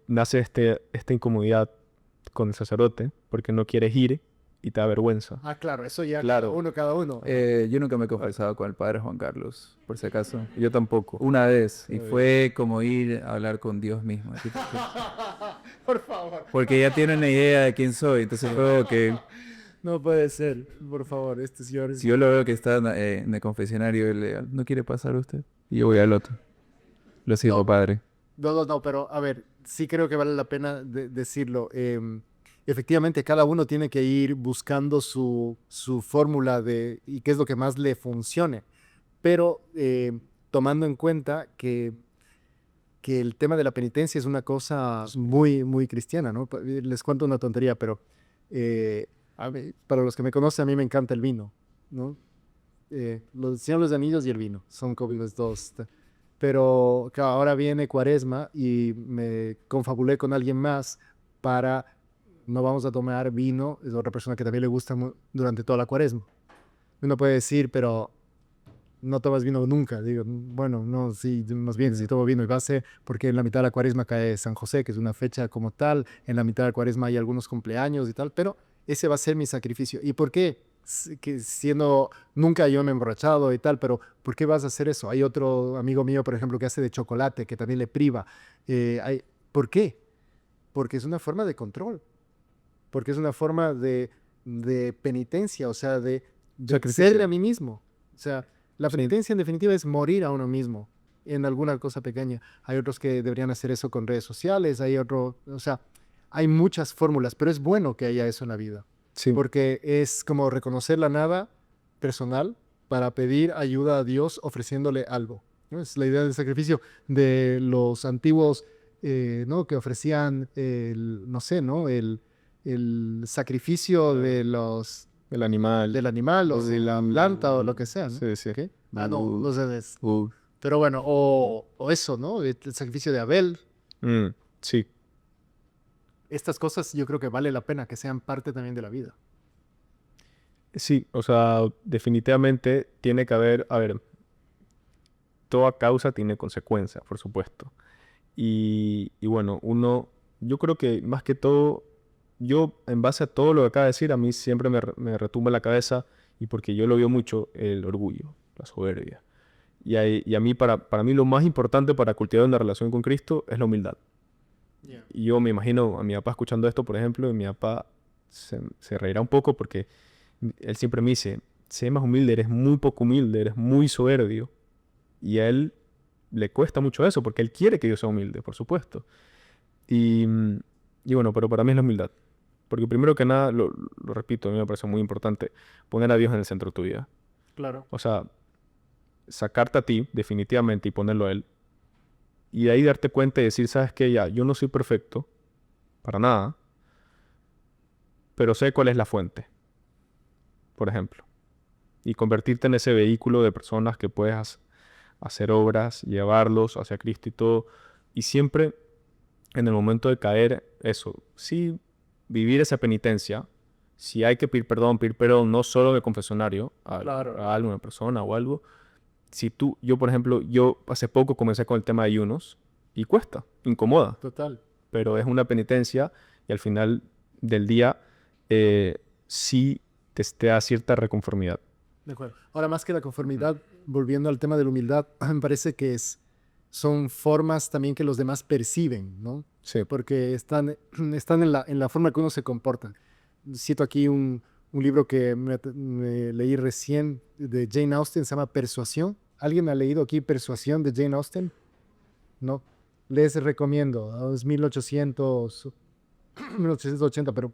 nace esta incomodidad con el sacerdote, porque no quieres ir y te da vergüenza. Ah, claro, eso ya Claro. cada uno. Yo nunca me he confesado con el padre Juan Carlos, por si acaso. Yo tampoco. Una vez, y Ay. fue como ir a hablar con Dios mismo. Así que- Por favor. Porque ya tiene una idea de quién soy, entonces fue como que No puede ser. Por favor, este señor es... si yo lo veo que está en el confesionario, él le ¿no quiere pasar usted? Y yo voy al otro. Lo sigo, No. padre. No, pero a ver, sí creo que vale la pena decirlo. Efectivamente, cada uno tiene que ir buscando su fórmula de y qué es lo que más le funcione, pero tomando en cuenta que el tema de la penitencia es una cosa muy cristiana, ¿no? Les cuento una tontería, pero para los que me conocen, a mí me encanta el vino, ¿no? Los Señor de los Anillos y el vino son como los dos. Pero claro, ahora viene Cuaresma y me confabulé con alguien más para no vamos a tomar vino, es otra persona que también le gusta durante toda la Cuaresma. Uno puede decir, pero no tomas vino nunca. Digo, bueno, no, sí, más bien, si tomo vino y va a ser porque en la mitad de la Cuaresma cae San José, que es una fecha como tal, en la mitad de la Cuaresma hay algunos cumpleaños y tal, pero ese va a ser mi sacrificio. ¿Y por qué? Que siendo, nunca yo me he emborrachado y tal, pero ¿por qué vas a hacer eso? Hay otro amigo mío, por ejemplo, que hace de chocolate, que también le priva. ¿Por qué? Porque es una forma de control, porque es una forma de penitencia, o sea, de Sacrificio. serle a mí mismo. O sea, la Sí. penitencia en definitiva es morir a uno mismo en alguna cosa pequeña. Hay otros que deberían hacer eso con redes sociales, hay otro, o sea, hay muchas fórmulas, pero es bueno que haya eso en la vida Sí. porque es como reconocer la nada personal para pedir ayuda a Dios ofreciéndole algo, ¿no? Es la idea del sacrificio de los antiguos, ¿no? Que ofrecían no sé, ¿no? El sacrificio de El animal. del animal o Los- de la planta o lo que sea, ¿no? Sí, sí. ¿Qué? Ah, no, no sé. Uh, Pero bueno, o eso, ¿no? El sacrificio de Abel. Mm, sí. Estas cosas yo creo que vale la pena que sean parte también de la vida. Sí, o sea, definitivamente tiene que haber, a ver, toda causa tiene consecuencias, por supuesto. Y bueno, yo creo que más que todo, yo en base a todo lo que acaba de decir, a mí siempre me retumba en la cabeza, y porque yo lo veo mucho, el orgullo, la soberbia. Y a mí, para mí lo más importante para cultivar una relación con Cristo es la humildad. Y yo me imagino a mi papá escuchando esto, por ejemplo, y mi papá se reirá un poco porque él siempre me dice, sé más humilde, eres muy poco humilde, eres muy soberbio. Y a él le cuesta mucho eso porque él quiere que yo sea humilde, por supuesto. Y, y bueno, pero para mí es la humildad. Porque primero que nada, lo repito, a mí me parece muy importante poner a Dios en el centro de tu vida. Claro. O sea, sacarte a ti definitivamente y ponerlo a Él. Y de ahí darte cuenta y decir, ¿sabes qué? Ya, yo no soy perfecto, para nada, pero sé cuál es la fuente, por ejemplo. Y convertirte en ese vehículo de personas que puedes hacer obras, llevarlos hacia Cristo y todo, Y siempre en el momento de caer, eso, sí, vivir esa penitencia, si hay que pedir perdón no solo en el confesionario, Claro. a alguna persona o algo. Yo por ejemplo, yo hace poco comencé con el tema de ayunos y cuesta, incomoda, Total. pero es una penitencia y al final del día sí te da cierta reconformidad. De acuerdo. Ahora, más que la conformidad, volviendo al tema de la humildad, me parece que son formas también que los demás perciben, ¿no? Sí. Porque están en la forma que uno se comporta. Cito aquí un libro que me leí recién de Jane Austen, se llama Persuasión. ¿Alguien ha leído aquí Persuasión de Jane Austen? No. Les recomiendo. Es 1880, pero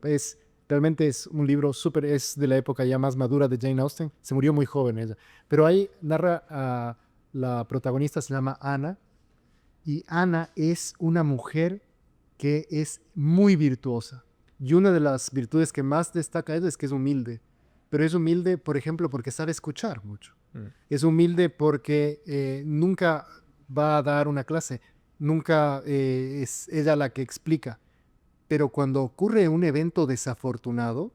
realmente es un libro súper, es de la época ya más madura de Jane Austen. Se murió muy joven ella. Pero ahí narra a la protagonista, se llama Anna, y Anna es una mujer que es muy virtuosa. Y una de las virtudes que más destaca ella es que es humilde. Pero es humilde, por ejemplo, porque sabe escuchar mucho. Es humilde porque nunca va a dar una clase, nunca es ella la que explica. Pero cuando ocurre un evento desafortunado,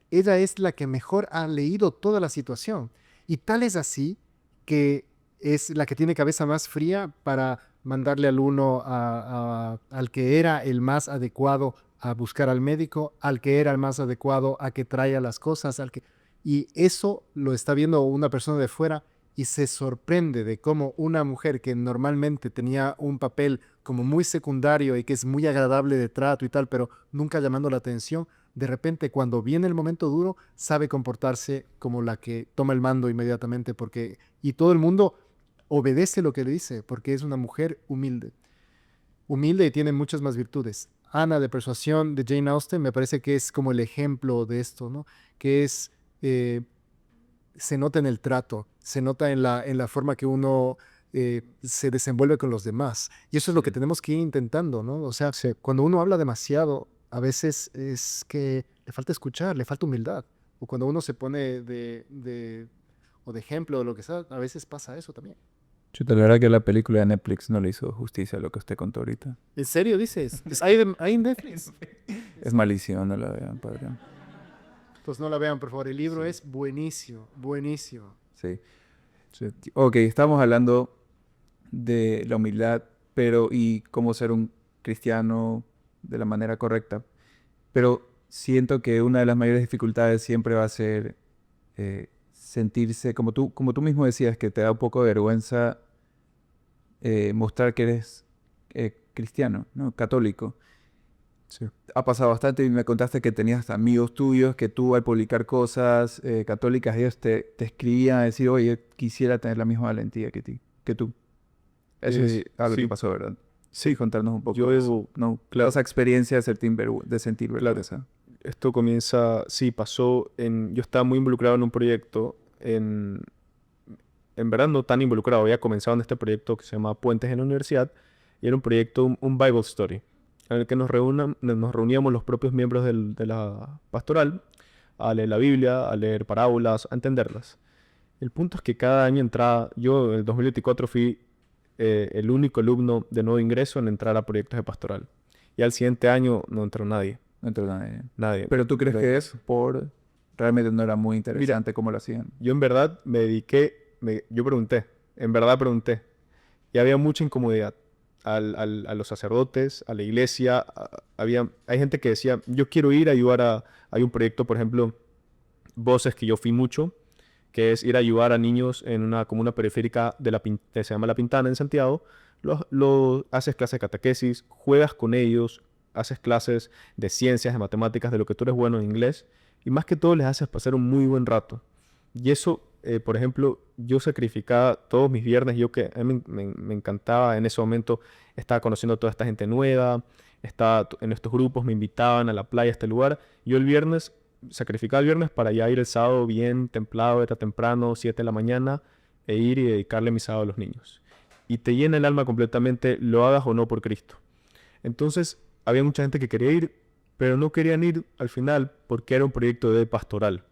ella es la que mejor ha leído toda la situación. Y tal es así que es la que tiene cabeza más fría para mandarle al uno al que era el más adecuado a buscar al médico, al que era el más adecuado a que traiga las cosas, y eso lo está viendo una persona de fuera y se sorprende de cómo una mujer que normalmente tenía un papel como muy secundario y que es muy agradable de trato y tal, pero nunca llamando la atención, de repente cuando viene el momento duro sabe comportarse como la que toma el mando inmediatamente y todo el mundo obedece lo que le dice porque es una mujer humilde. Humilde y tiene muchas más virtudes. Ana de Persuasión de Jane Austen me parece que es como el ejemplo de esto, ¿no? Que se nota en el trato, se nota en la forma que uno se desenvuelve con los demás. Y eso es lo que tenemos que ir intentando, ¿no? O sea, cuando uno habla demasiado, a veces es que le falta escuchar, le falta humildad. O cuando uno se pone o de ejemplo o lo que sea, a veces pasa eso también. Chuta, la verdad que la película de Netflix no le hizo justicia a lo que usted contó ahorita. ¿En serio dices? ¿Hay en Netflix? Es malísimo, no la vean, padre. Pues no la vean, por favor. El libro es buenísimo, buenísimo. Sí. Ok, estamos hablando de la humildad, y cómo ser un cristiano de la manera correcta. Pero siento que una de las mayores dificultades siempre va a ser sentirse, como tú mismo decías, que te da un poco de vergüenza mostrar que eres cristiano, ¿no? Católico. Sí. Ha pasado bastante y me contaste que tenías amigos tuyos que tú al publicar cosas católicas, ellos te escribían a decir, oye, quisiera tener la misma valentía que tú. Eso es algo que sí. pasó, ¿verdad? Sí, Contarnos un poco yo de eso. No, claro. esa experiencia de sentir vergüenza. Esto comienza, sí, yo estaba muy involucrado en un proyecto, en verdad no tan involucrado, había comenzado en este proyecto que se llama Puentes en la Universidad, y era un proyecto, un Bible Story, en el que nos reuníamos los propios miembros de la pastoral a leer la Biblia, a leer parábolas, a entenderlas. El punto es que cada año yo en el 2024 fui el único alumno de nuevo ingreso en entrar a proyectos de pastoral. Y al siguiente año no entró nadie. No entró nadie. Nadie. Pero tú crees que es realmente no era muy interesante cómo lo hacían. Yo en verdad me dediqué, yo pregunté, en verdad pregunté. Y había mucha incomodidad a los sacerdotes, a la iglesia. Hay gente que decía, yo quiero ir a ayudar hay un proyecto, por ejemplo, Voces, que yo fui mucho, que es ir a ayudar a niños en una comuna periférica que se llama La Pintana en Santiago. Haces clases de catequesis, juegas con ellos, haces clases de ciencias, de matemáticas, de lo que tú eres bueno en inglés, y más que todo les haces pasar un muy buen rato. Y eso, por ejemplo, yo sacrificaba todos mis viernes, a mí me encantaba en ese momento, estaba conociendo a toda esta gente nueva, estaba en estos grupos, me invitaban a la playa, a este lugar. Yo sacrificaba el viernes para ya ir el sábado bien templado, era temprano, 7 de la mañana, e ir y dedicarle mi sábado a los niños. Y te llena el alma completamente, lo hagas o no por Cristo. Entonces, había mucha gente que quería ir, pero no querían ir al final porque era un proyecto de pastoral.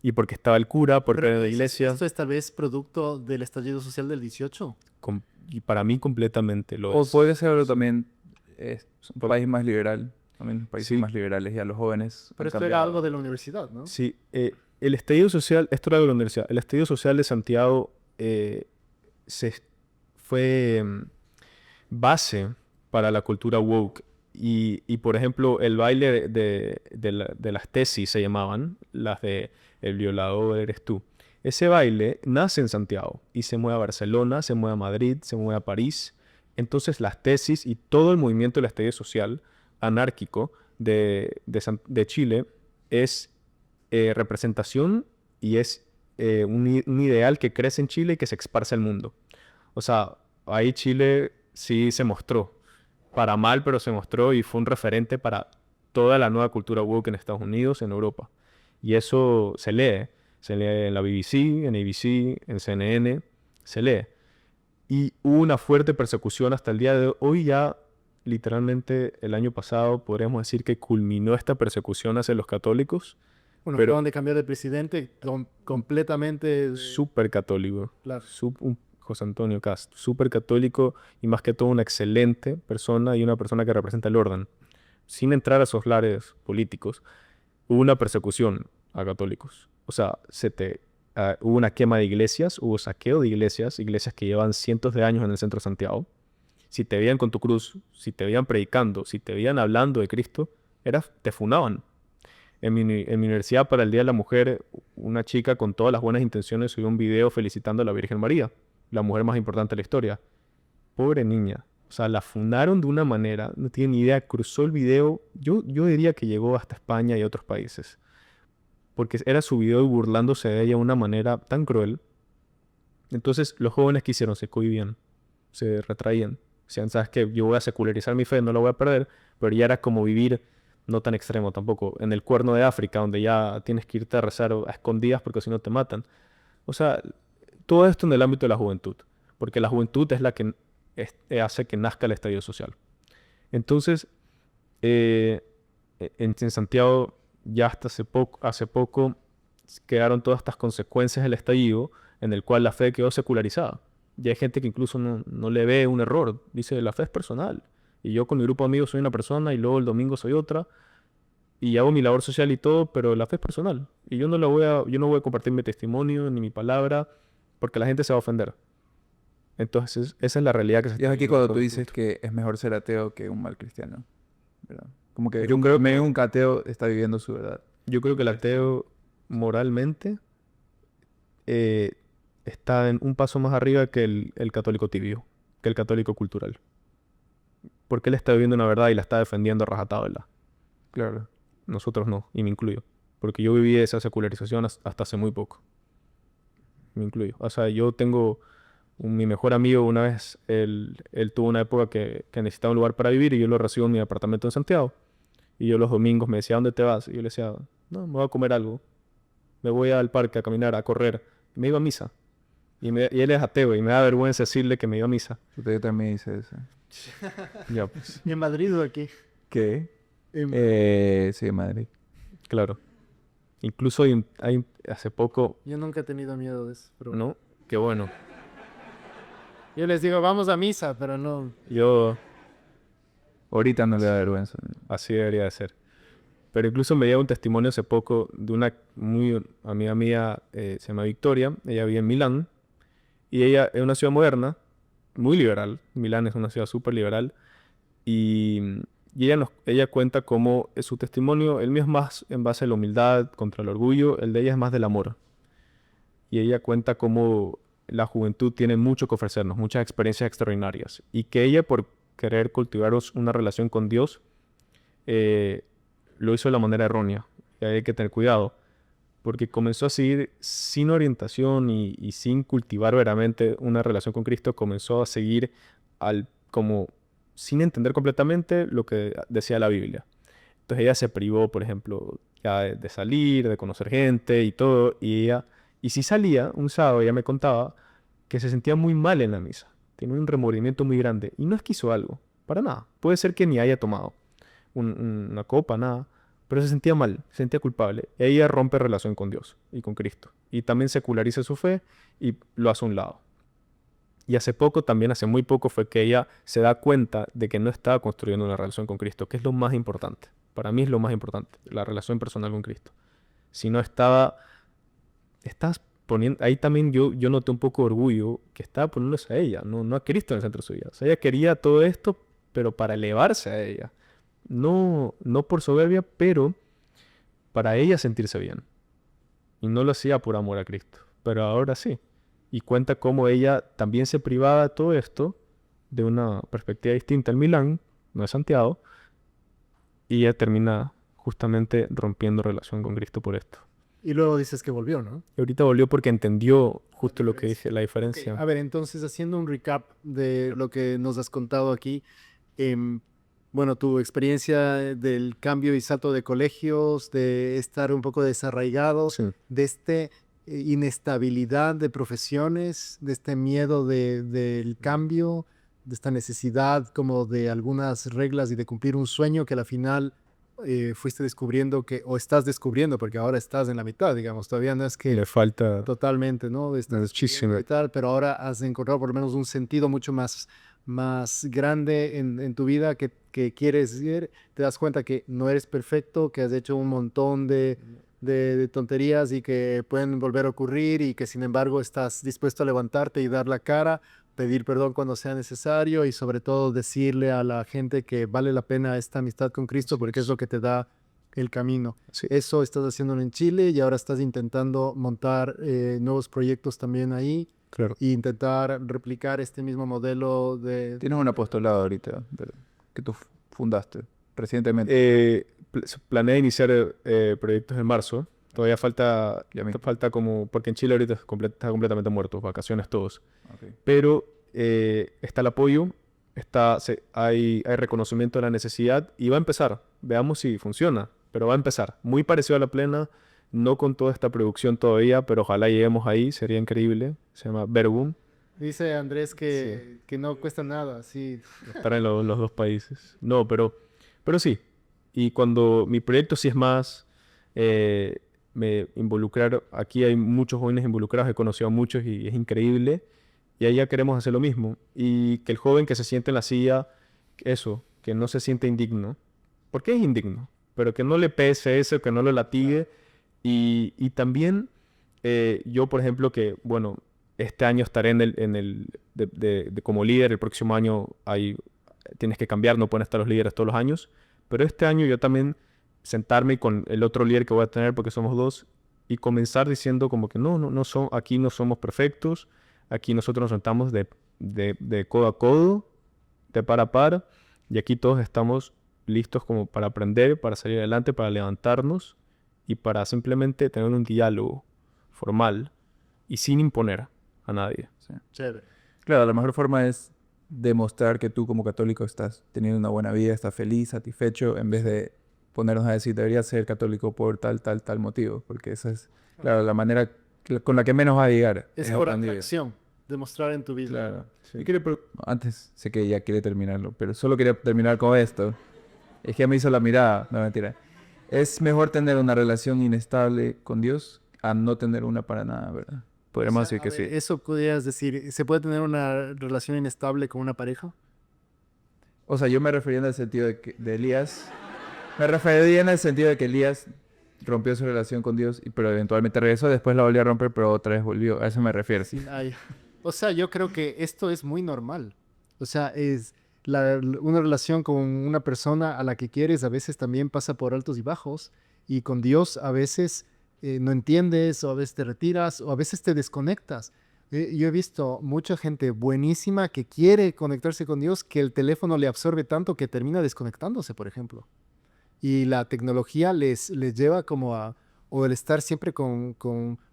Y porque estaba el cura, porque era de la iglesia. ¿Esto es tal vez producto del estallido social del 18? Y para mí completamente lo O es. puede serlo también es un país más liberal, también países Sí. más liberales, ya los jóvenes Pero han esto era cambiado. algo de la universidad, ¿no? Sí, el estallido social, esto era de la universidad, el estallido social de Santiago se, fue base para la cultura woke. Y, por ejemplo, el baile de las tesis se llamaban, las de El violador eres tú. Ese baile nace en Santiago y se mueve a Barcelona, se mueve a Madrid, se mueve a París. Entonces las tesis y todo el movimiento del estallido social anárquico de Chile es representación y es un ideal que crece en Chile y que se esparce al mundo. O sea, ahí Chile sí se mostró, para mal, pero se mostró y fue un referente para toda la nueva cultura woke en Estados Unidos, en Europa. Y eso se lee en la BBC, en ABC, en CNN, se lee. Y hubo una fuerte persecución hasta el día de hoy, ya literalmente el año pasado podríamos decir que culminó esta persecución hacia los católicos, Bueno, pero acaban de cambiar de presidente completamente. súper católico. Claro. José Antonio Cast, súper católico y más que todo una excelente persona y una persona que representa el orden. Sin entrar a esos lares políticos, hubo una persecución a católicos. O sea, hubo una quema de iglesias, hubo saqueo de iglesias, iglesias que llevan cientos de años en el centro de Santiago. Si te veían con tu cruz, si te veían predicando, si te veían hablando de Cristo, te funaban. En mi universidad, para el Día de la Mujer, una chica con todas las buenas intenciones subió un video felicitando a la Virgen María, la mujer más importante de la historia. Pobre niña. O sea, la funaron de una manera, no tiene ni idea, cruzó el video. Yo diría que llegó hasta España y otros países. Porque era su video y burlándose de ella de una manera tan cruel. Entonces, los jóvenes que hicieron se cohibían, se retraían. Decían, ¿sabes qué? Yo voy a secularizar mi fe, no la voy a perder, pero ya era como vivir no tan extremo tampoco, en el Cuerno de África, donde ya tienes que irte a rezar a escondidas porque si no te matan. O sea, todo esto en el ámbito de la juventud, porque la juventud es la que hace que nazca el estallido social. Entonces, en Santiago ya hasta hace poco quedaron todas estas consecuencias del estallido en el cual la fe quedó secularizada. Y hay gente que incluso no le ve un error, dice, la fe es personal. Y yo con mi grupo de amigos soy una persona y luego el domingo soy otra. Y hago mi labor social y todo, pero la fe es personal. Y yo no voy a compartir mi testimonio ni mi palabra porque la gente se va a ofender. Entonces, esa es la realidad que se Y es está aquí viviendo en cuando todo tú el dices mundo. que es mejor ser ateo que un mal cristiano, ¿verdad? Como que Yo creo medio un ateo está viviendo su verdad. Yo creo que el ateo moralmente eh, está en un paso más arriba que el católico tibio, que el católico cultural. Porque él está viviendo una verdad y la está defendiendo a rajatabla. Claro. Nosotros no, y me incluyo. Porque yo viví esa secularización hasta hace muy poco. Me incluyo. O sea, yo tengo mi mejor amigo una vez, él tuvo una época que necesitaba un lugar para vivir y yo lo recibo en mi apartamento en Santiago. Y yo los domingos me decía, ¿a dónde te vas? Y yo le decía, no, me voy a comer algo. Me voy al parque a caminar, a correr. Y me iba a misa. Y él es ateo y me da vergüenza decirle que me iba a misa. Usted también dice eso. Ya, pues. ¿Y en Madrid o aquí? ¿Qué? Sí, Madrid. Claro. Incluso hace poco, Yo nunca he tenido miedo de eso. Pero ¿no? Qué bueno. yo les digo, vamos a misa, pero no. Yo Ahorita no le da vergüenza. así debería de ser. Pero incluso me dio un testimonio hace poco de una muy amiga mía, se llama Victoria. Ella vive en Milán. Y ella es una ciudad moderna, muy liberal. Milán es una ciudad súper liberal. Y ella cuenta cómo es su testimonio, el mío es más en base a la humildad, contra el orgullo, el de ella es más del amor. Y ella cuenta cómo la juventud tiene mucho que ofrecernos, muchas experiencias extraordinarias. Y que ella, por querer cultivar una relación con Dios, lo hizo de la manera errónea. Y hay que tener cuidado, porque comenzó a seguir sin orientación y sin cultivar verdaderamente una relación con Cristo, comenzó a seguir como sin entender completamente lo que decía la Biblia. Entonces ella se privó, por ejemplo, ya de salir, de conocer gente y todo, y si salía un sábado, ella me contaba que se sentía muy mal en la misa, tenía un remordimiento muy grande, y no es que hizo algo, para nada. Puede ser que ni haya tomado una copa, nada, pero se sentía mal, se sentía culpable. Y ella rompe relación con Dios y con Cristo. Y también seculariza su fe y lo hace a un lado. Y hace poco, también hace muy poco, fue que ella se da cuenta de que no estaba construyendo una relación con Cristo, que es lo más importante. Para mí es lo más importante, la relación personal con Cristo. Si no estás poniendo, ahí también yo noté un poco de orgullo que estaba poniéndose a ella, no a Cristo en el centro de su vida. O sea, ella quería todo esto, pero para elevarse a ella. No por soberbia, pero para ella sentirse bien. Y no lo hacía por amor a Cristo, pero ahora sí. Y cuenta cómo ella también se privaba de todo esto de una perspectiva distinta en Milán, no es Santiago, y ella termina justamente rompiendo relación con Cristo por esto. Y luego dices que volvió, ¿no? Y ahorita volvió porque entendió justo lo que diferencia. dije, la Ok, diferencia. a ver, entonces haciendo un recap de lo que nos has contado aquí, bueno, tu experiencia del cambio y salto de colegios, de estar un poco desarraigados, Sí. de este inestabilidad de profesiones, de este miedo del cambio, de esta necesidad como de algunas reglas y de cumplir un sueño que al final fuiste descubriendo que, o estás descubriendo, porque ahora estás en la mitad, digamos, todavía no es que Le falta totalmente, ¿no? Estás muchísimo. descubriendo y tal, pero ahora has encontrado por lo menos un sentido mucho más grande en tu vida que quieres ir. Te das cuenta que no eres perfecto, que has hecho un montón de tonterías y que pueden volver a ocurrir y que sin embargo estás dispuesto a levantarte y dar la cara, pedir perdón cuando sea necesario y sobre todo decirle a la gente que vale la pena esta amistad con Cristo porque es lo que te da el camino. Sí. Eso estás haciéndolo en Chile y ahora estás intentando montar nuevos proyectos también ahí Claro. e intentar replicar este mismo modelo de... Tienes un apostolado ahorita que tú fundaste recientemente. Planea iniciar proyectos en marzo. Todavía falta como, porque en Chile ahorita está completamente muerto, vacaciones todos. Ok. Pero está el apoyo, hay reconocimiento de la necesidad y va a empezar. Veamos si funciona, pero va a empezar. Muy parecido a La Plena, no con toda esta producción todavía, pero ojalá lleguemos ahí, sería increíble. Se llama Verbum, Dice Andrés que no cuesta nada, sí. estar en los dos países. No, pero sí. Y cuando mi proyecto sí es más, me involucrar, aquí hay muchos jóvenes involucrados, he conocido a muchos y es increíble. Y ahí ya queremos hacer lo mismo. Y que el joven que se siente en la silla, eso, que no se siente indigno. Porque es indigno, pero que no le pese eso, que no lo latigue. Y también yo, por ejemplo, que, bueno, este año estaré como líder, el próximo año tienes que cambiar, no pueden estar los líderes todos los años. Pero este año yo también sentarme con el otro líder que voy a tener, porque somos dos, y comenzar diciendo como que aquí no somos perfectos, aquí nosotros nos sentamos de codo a codo, de par a par, y aquí todos estamos listos como para aprender, para salir adelante, para levantarnos y para simplemente tener un diálogo formal y sin imponer a nadie. Sí. Chévere. Claro, la mejor forma es demostrar que tú como católico estás teniendo una buena vida, estás feliz, satisfecho, en vez de ponernos a decir, deberías ser católico por tal motivo, porque esa es, claro, la manera con la que menos va a llegar. Es por aprendido. atracción, demostrar en tu vida. Claro. Sí. Y antes sé que ya quiere terminarlo, pero solo quería terminar con esto. Es que ya me hizo la mirada, no mentira. Es mejor tener una relación inestable con Dios a no tener una para nada, ¿verdad? Podríamos O sea, decir que a ver, sí. Eso podrías decir, ¿se puede tener una relación inestable con una pareja? O sea, yo me refería en el sentido de Elías. Me refería en el sentido de que Elías rompió su relación con Dios, pero eventualmente regresó, después la volvió a romper, pero otra vez volvió. A eso me refiero. Ay, o sea, yo creo que esto es muy normal. O sea, es una relación con una persona a la que quieres a veces también pasa por altos y bajos. Y con Dios a veces no entiendes, o a veces te retiras, o a veces te desconectas. Yo he visto mucha gente buenísima que quiere conectarse con Dios, que el teléfono le absorbe tanto que termina desconectándose, por ejemplo. Y la tecnología les lleva como o el estar siempre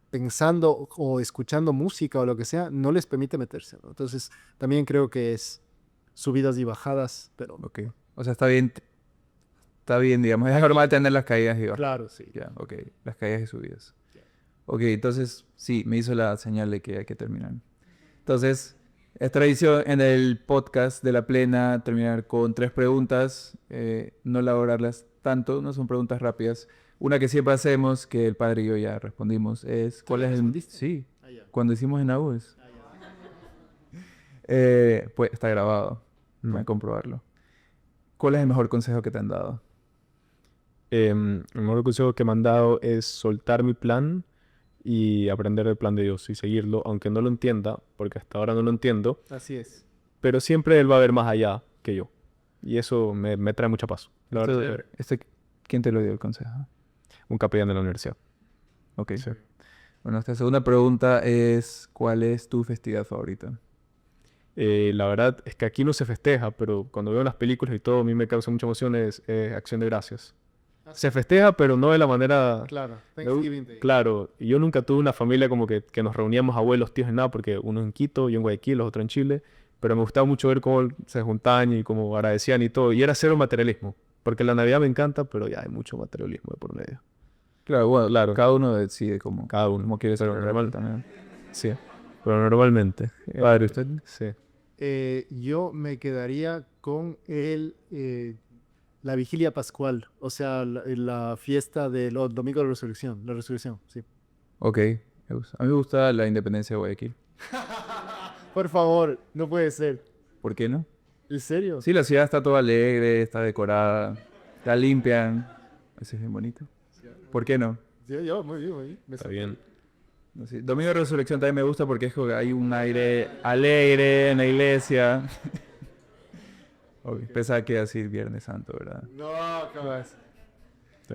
pensando o escuchando música o lo que sea, no les permite meterse, ¿no? Entonces, también creo que es subidas y bajadas, pero... Ok. O sea, está bien, digamos. Es normal tener las caídas y bajas. Claro, sí. Ya, ok. Las caídas y subidas. Ok, entonces sí, me hizo la señal de que hay que terminar. Entonces, es tradición en el podcast de La Plena terminar con 3 preguntas, no elaborarlas tanto, no son preguntas rápidas. Una que siempre hacemos, que el padre y yo ya respondimos, es ¿cuál es el... respondiste? Sí, Ah, ya. cuando hicimos en AUS. Pues está grabado. Voy a comprobarlo. ¿Cuál es el mejor consejo que te han dado? El mejor consejo que me han dado es soltar mi plan y aprender el plan de Dios y seguirlo, aunque no lo entienda, porque hasta ahora no lo entiendo, Así es. pero siempre Él va a ver más allá que yo. Y eso me trae mucha paz. La verdad, ¿Quién te lo dio el consejo? un capellán de la universidad. Ok. Sí. Bueno, esta segunda pregunta es, ¿cuál es tu festividad favorita? La verdad es que aquí no se festeja, pero cuando veo las películas y todo, a mí me causa mucha emoción es Acción de Gracias. Se festeja, pero no de la manera... Claro, Me gu- Thanksgiving Day. Claro, y yo nunca tuve una familia como que nos reuníamos abuelos, tíos y nada, porque uno en Quito, yo en Guayaquil, los otros en Chile, pero me gustaba mucho ver cómo se juntaban y cómo agradecían y todo, y era cero materialismo, porque la Navidad me encanta, pero ya hay mucho materialismo de por medio. Claro, bueno, Claro. cada uno decide cómo, Cada uno. cómo quiere ser Pero normal. también. Sí, pero normalmente. Padre, ¿usted? Sí. Yo me quedaría con la vigilia pascual, o sea, la fiesta del domingo de la resurrección, sí. Ok, me gusta. A mí me gusta la independencia de Guayaquil. Por favor, no puede ser. ¿Por qué no? ¿En serio? Sí, la ciudad está toda alegre, está decorada, está limpia. Eso es bien bonito. ¿Por qué no? Sí, muy bien, muy bien. Está bien. No sé, Domingo de Resurrección también me gusta porque es como que hay un aire alegre en la iglesia. Pensaba que iba a decir Viernes Santo, ¿verdad? No, capaz.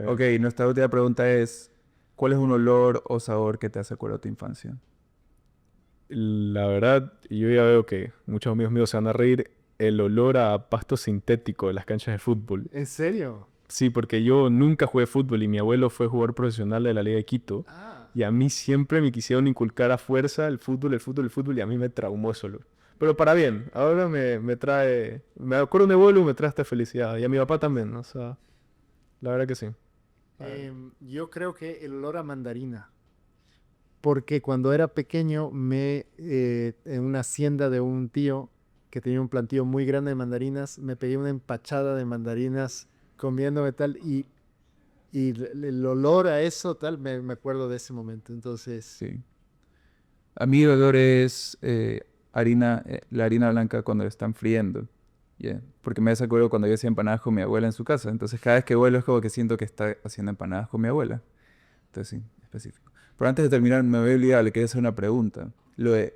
Ok, nuestra última pregunta es, ¿cuál es un olor o sabor que te hace acuerdo a tu infancia? La verdad, yo ya veo que muchos amigos míos se van a reír, el olor a pasto sintético de las canchas de fútbol. ¿En serio? Sí, porque yo nunca jugué fútbol y mi abuelo fue jugador profesional de la Liga de Quito. Ah. Y a mí siempre me quisieron inculcar a fuerza el fútbol, el fútbol, el fútbol y a mí me traumó ese olor. Pero para bien, ahora me trae, me acuerdo de mi abuelo y me trae esta felicidad. Y a mi papá también, o sea, la verdad que sí. Yo creo que el olor a mandarina. Porque cuando era pequeño, en una hacienda de un tío que tenía un plantío muy grande de mandarinas, me pegué una empachada de mandarinas comiéndome tal y el olor a eso tal, me acuerdo de ese momento. Entonces, Sí. A mí el olor es la harina blanca cuando la están friendo. Yeah. Porque me hace acuerdo cuando yo hacía empanadas con mi abuela en su casa. Entonces cada vez que vuelo es como que siento que está haciendo empanadas con mi abuela. Entonces sí, específico. Pero antes de terminar, me voy a olvidar, le quería hacer una pregunta. Lo de,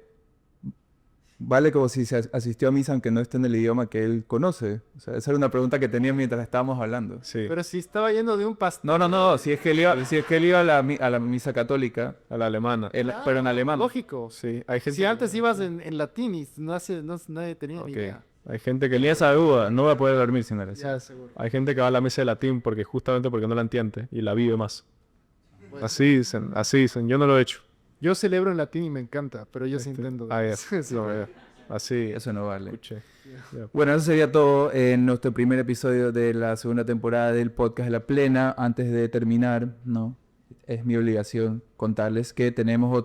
vale como si se asistió a misa aunque no esté en el idioma que él conoce. O sea, esa era una pregunta que tenía mientras estábamos hablando. Sí, pero si estaba yendo de un pastor. No, si es que él iba a la misa católica, a la alemana. pero en alemán. Lógico. Sí, hay gente, Si antes ibas en latín y nadie tenía ni Ok. idea. Hay gente que Tenía esa duda, no voy a poder dormir sin él. Ya, seguro. hay gente que va a la misa de latín porque justamente porque no la entiende y la vive más. Bueno, Así dicen, yo no lo he hecho. yo celebro en latín y me encanta, pero yo sí Este, entiendo. ya. Sí. No, ya. Así, Eso no vale. escuché. Ya. Bueno, eso sería todo en nuestro primer episodio de la segunda temporada del podcast de La Plena. Antes de terminar, no, es mi obligación contarles que tenemos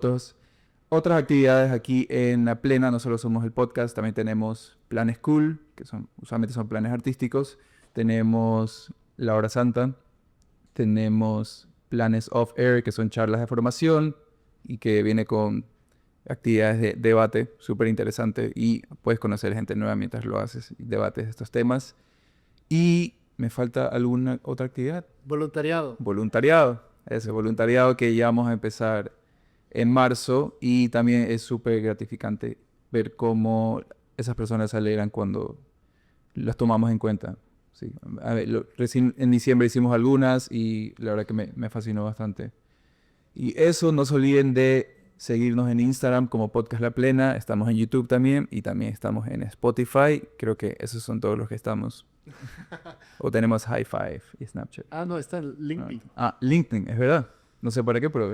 otras actividades aquí en La Plena. No solo somos el podcast, también tenemos planes cool, que usualmente son planes artísticos. Tenemos la hora santa. Tenemos planes off-air, que son charlas de formación y que viene con actividades de debate súper interesante y puedes conocer gente nueva mientras lo haces y debates estos temas. Y me falta alguna otra actividad. Voluntariado. Voluntariado. Ese voluntariado que ya vamos a empezar en marzo y también es súper gratificante ver cómo esas personas se alegran cuando las tomamos en cuenta. Sí. A ver, recién en diciembre hicimos algunas y la verdad que me fascinó bastante. Y eso, no se olviden de seguirnos en Instagram como Podcast La Plena. Estamos en YouTube también y también estamos en Spotify. Creo que esos son todos los que estamos. O tenemos High Five y Snapchat. Ah, no, está en LinkedIn. LinkedIn, es verdad. No sé para qué, pero...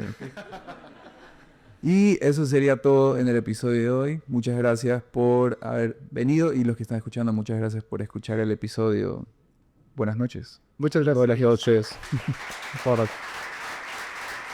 Y eso sería todo en el episodio de hoy. Muchas gracias por haber venido y los que están escuchando, muchas gracias por escuchar el episodio. Buenas noches. Muchas gracias. Buenas noches.